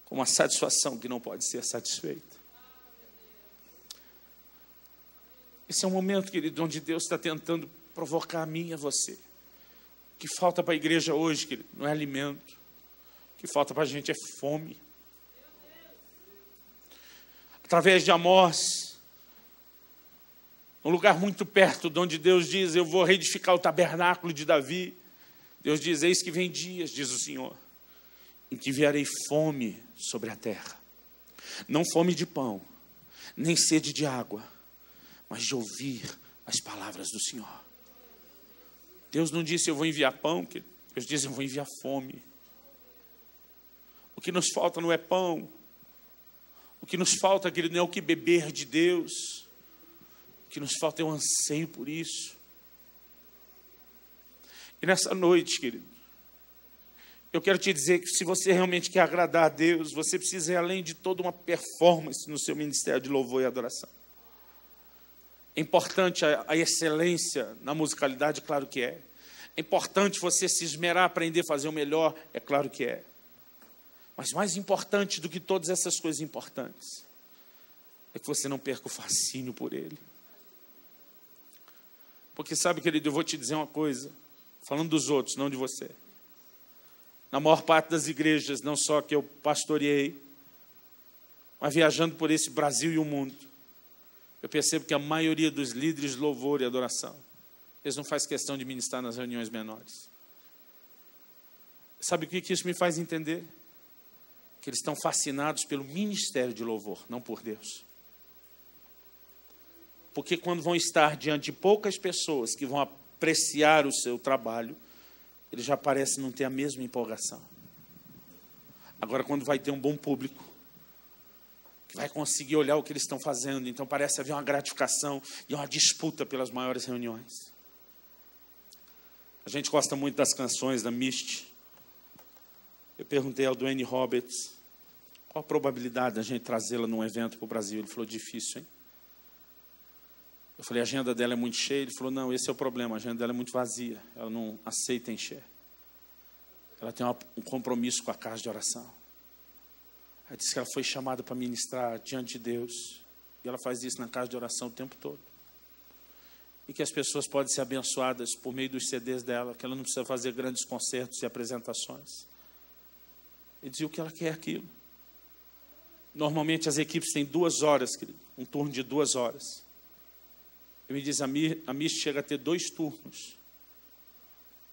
com uma satisfação que não pode ser satisfeita. Esse é um momento, querido, onde Deus está tentando provocar a mim e a você. O que falta para a igreja hoje, querido, não é alimento. O que falta para a gente é fome. Através de Amós, um lugar muito perto de onde Deus diz, eu vou reedificar o tabernáculo de Davi. Deus diz, eis que vem dias, diz o Senhor, em que enviarei fome sobre a terra. Não fome de pão, nem sede de água, mas de ouvir as palavras do Senhor. Deus não disse, eu vou enviar pão, Deus diz, eu vou enviar fome. O que nos falta não é pão. O que nos falta, querido, não é o que beber de Deus. O que nos falta é o anseio por isso. E nessa noite, querido, eu quero te dizer que se você realmente quer agradar a Deus, você precisa ir além de toda uma performance no seu ministério de louvor e adoração. É importante a excelência na musicalidade, claro que é. É importante você se esmerar, aprender a fazer o melhor, é claro que é. Mas mais importante do que todas essas coisas importantes, é que você não perca o fascínio por Ele. Porque sabe, querido, eu vou te dizer uma coisa, falando dos outros, não de você. Na maior parte das igrejas, não só que eu pastoreei, mas viajando por esse Brasil e o mundo, eu percebo que a maioria dos líderes de louvor e adoração, eles não fazem questão de ministrar nas reuniões menores. Sabe o que isso me faz entender? Que eles estão fascinados pelo ministério de louvor, não por Deus. Porque quando vão estar diante de poucas pessoas que vão apreciar o seu trabalho, eles já parecem não ter a mesma empolgação. Agora, quando vai ter um bom público, que vai conseguir olhar o que eles estão fazendo, então parece haver uma gratificação e uma disputa pelas maiores reuniões. A gente gosta muito das canções da Misty. Eu perguntei ao Dwayne Roberts, qual a probabilidade da gente trazê-la num evento para o Brasil? Ele falou, difícil, hein? Eu falei, a agenda dela é muito cheia. Ele falou, não, esse é o problema, a agenda dela é muito vazia. Ela não aceita encher. Ela tem um compromisso com a casa de oração. Ela disse que ela foi chamada para ministrar diante de Deus. E ela faz isso na casa de oração o tempo todo. E que as pessoas podem ser abençoadas por meio dos CDs dela, que ela não precisa fazer grandes concertos e apresentações. Ele dizia o que ela quer aquilo. Normalmente as equipes têm 2 horas, querido, um turno de 2 horas. Ele me diz, a Misty chega a ter 2 turnos,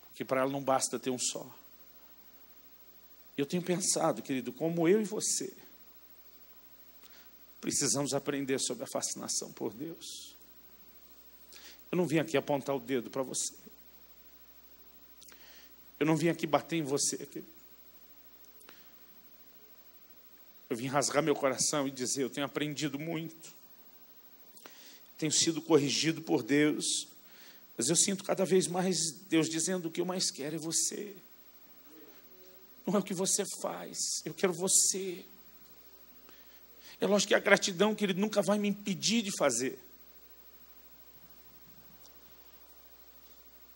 porque para ela não basta ter um só. Eu tenho pensado, querido, como eu e você precisamos aprender sobre a fascinação por Deus. Eu não vim aqui apontar o dedo para você. Eu não vim aqui bater em você, querido. Eu vim rasgar meu coração e dizer, eu tenho aprendido muito. Tenho sido corrigido por Deus. Mas eu sinto cada vez mais Deus dizendo, o que eu mais quero é você. Não é o que você faz, eu quero você. É lógico que a gratidão, querido, nunca vai me impedir de fazer.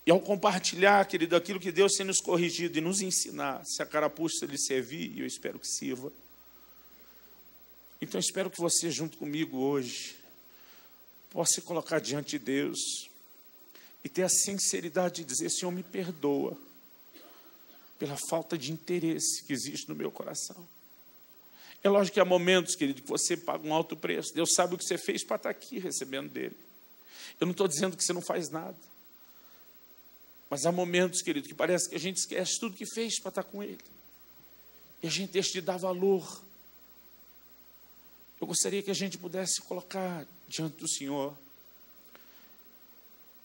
E ao compartilhar, querido, aquilo que Deus tem nos corrigido e nos ensinar, se a carapuça lhe servir, e eu espero que sirva. Então, eu espero que você, junto comigo hoje, possa se colocar diante de Deus e ter a sinceridade de dizer, Senhor, me perdoa pela falta de interesse que existe no meu coração. É lógico que há momentos, querido, que você paga um alto preço. Deus sabe o que você fez para estar aqui recebendo dele. Eu não estou dizendo que você não faz nada. Mas há momentos, querido, que parece que a gente esquece tudo que fez para estar com ele. E a gente deixa de dar valor. Eu gostaria que a gente pudesse colocar diante do Senhor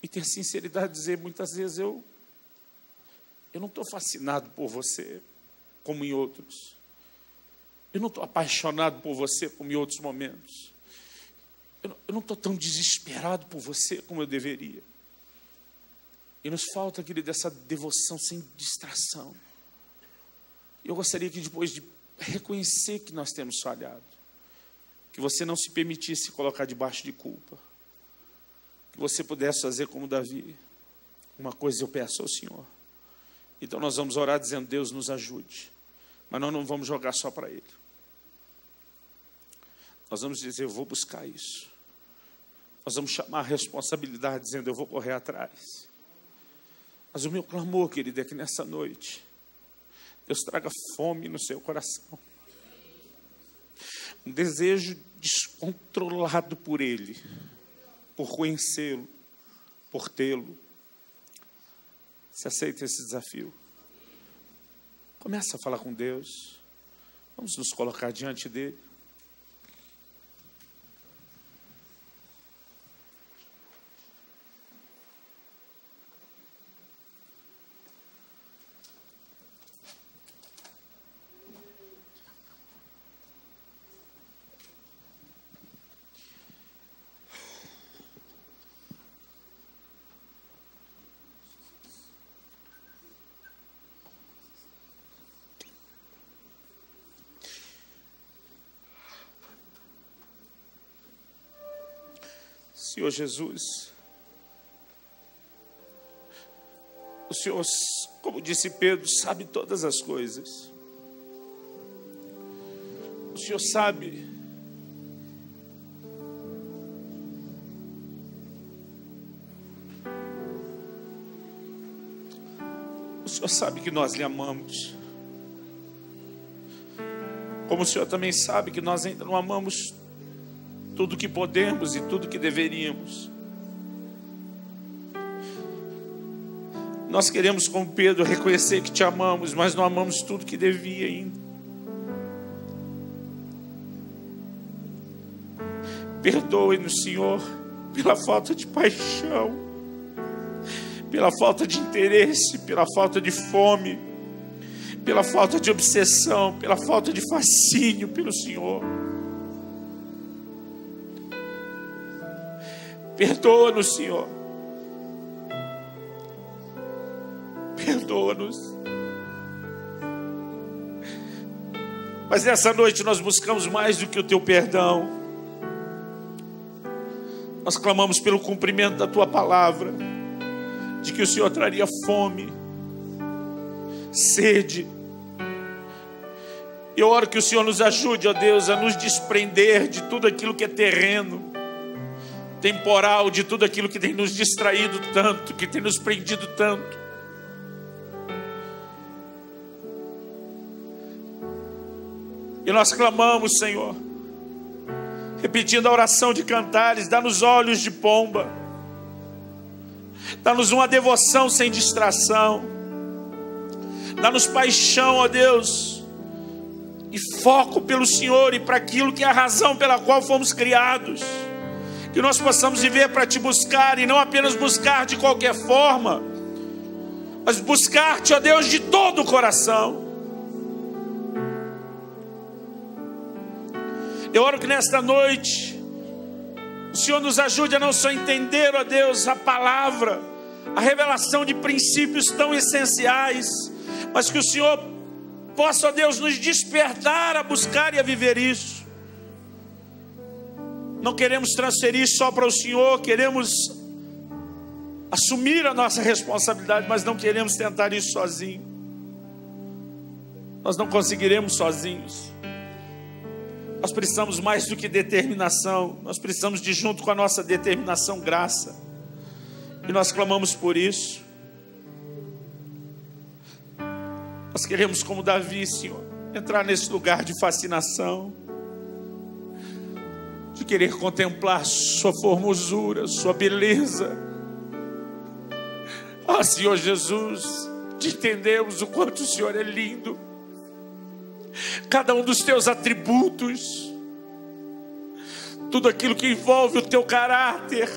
e ter sinceridade de dizer, muitas vezes eu não estou fascinado por você como em outros. Eu não estou apaixonado por você como em outros momentos. Eu não estou tão desesperado por você como eu deveria. E nos falta, querido, essa devoção sem distração. Eu gostaria que depois de reconhecer que nós temos falhado, que você não se permitisse colocar debaixo de culpa. que você pudesse fazer como Davi. Uma coisa eu peço ao Senhor. Então nós vamos orar dizendo: Deus nos ajude. Mas nós não vamos jogar só para Ele. Nós vamos dizer: eu vou buscar isso. Nós vamos chamar a responsabilidade dizendo: eu vou correr atrás. Mas o meu clamor, querido, é que nessa noite Deus traga fome no seu coração. Um desejo descontrolado por Ele, por conhecê-lo, por tê-lo. Você aceita esse desafio? Começa a falar com Deus. Vamos nos colocar diante dEle. Senhor Jesus, o Senhor, como disse Pedro, sabe todas as coisas. O Senhor sabe que nós lhe amamos. Como o Senhor também sabe que nós ainda não amamos tudo que podemos e tudo que deveríamos. Nós queremos, como Pedro, reconhecer que te amamos, mas não amamos tudo que devia ainda. Perdoe-nos, Senhor, pela falta de paixão, pela falta de interesse, pela falta de fome, pela falta de obsessão, pela falta de fascínio pelo Senhor. Perdoa-nos, Senhor. Perdoa-nos. Mas nessa noite nós buscamos mais do que o teu perdão. Nós clamamos pelo cumprimento da tua palavra, de que o Senhor traria fome, sede. Eu oro que o Senhor nos ajude, ó Deus, a nos desprender de tudo aquilo que é terreno, temporal, de tudo aquilo que tem nos distraído tanto, que tem nos prendido tanto. E nós clamamos, Senhor, repetindo a oração de Cantares: dá-nos olhos de pomba, dá-nos uma devoção sem distração, dá-nos paixão, ó Deus, e foco pelo Senhor e para aquilo que é a razão pela qual fomos criados. Que nós possamos viver para te buscar, e não apenas buscar de qualquer forma, mas buscar-te, ó Deus, de todo o coração. Eu oro que nesta noite o Senhor nos ajude a não só entender, ó Deus, a palavra, a revelação de princípios tão essenciais, mas que o Senhor possa, ó Deus, nos despertar a buscar e a viver isso. Não queremos transferir só para o Senhor, queremos assumir a nossa responsabilidade, mas não queremos tentar isso sozinho. Nós não conseguiremos sozinhos. Nós precisamos mais do que determinação, nós precisamos de, junto com a nossa determinação, graça. E nós clamamos por isso. Nós queremos, como Davi, Senhor, entrar nesse lugar de fascinação, de querer contemplar sua formosura, sua beleza. Ah, Senhor Jesus, de entendermos o quanto o Senhor é lindo, cada um dos teus atributos, tudo aquilo que envolve o teu caráter,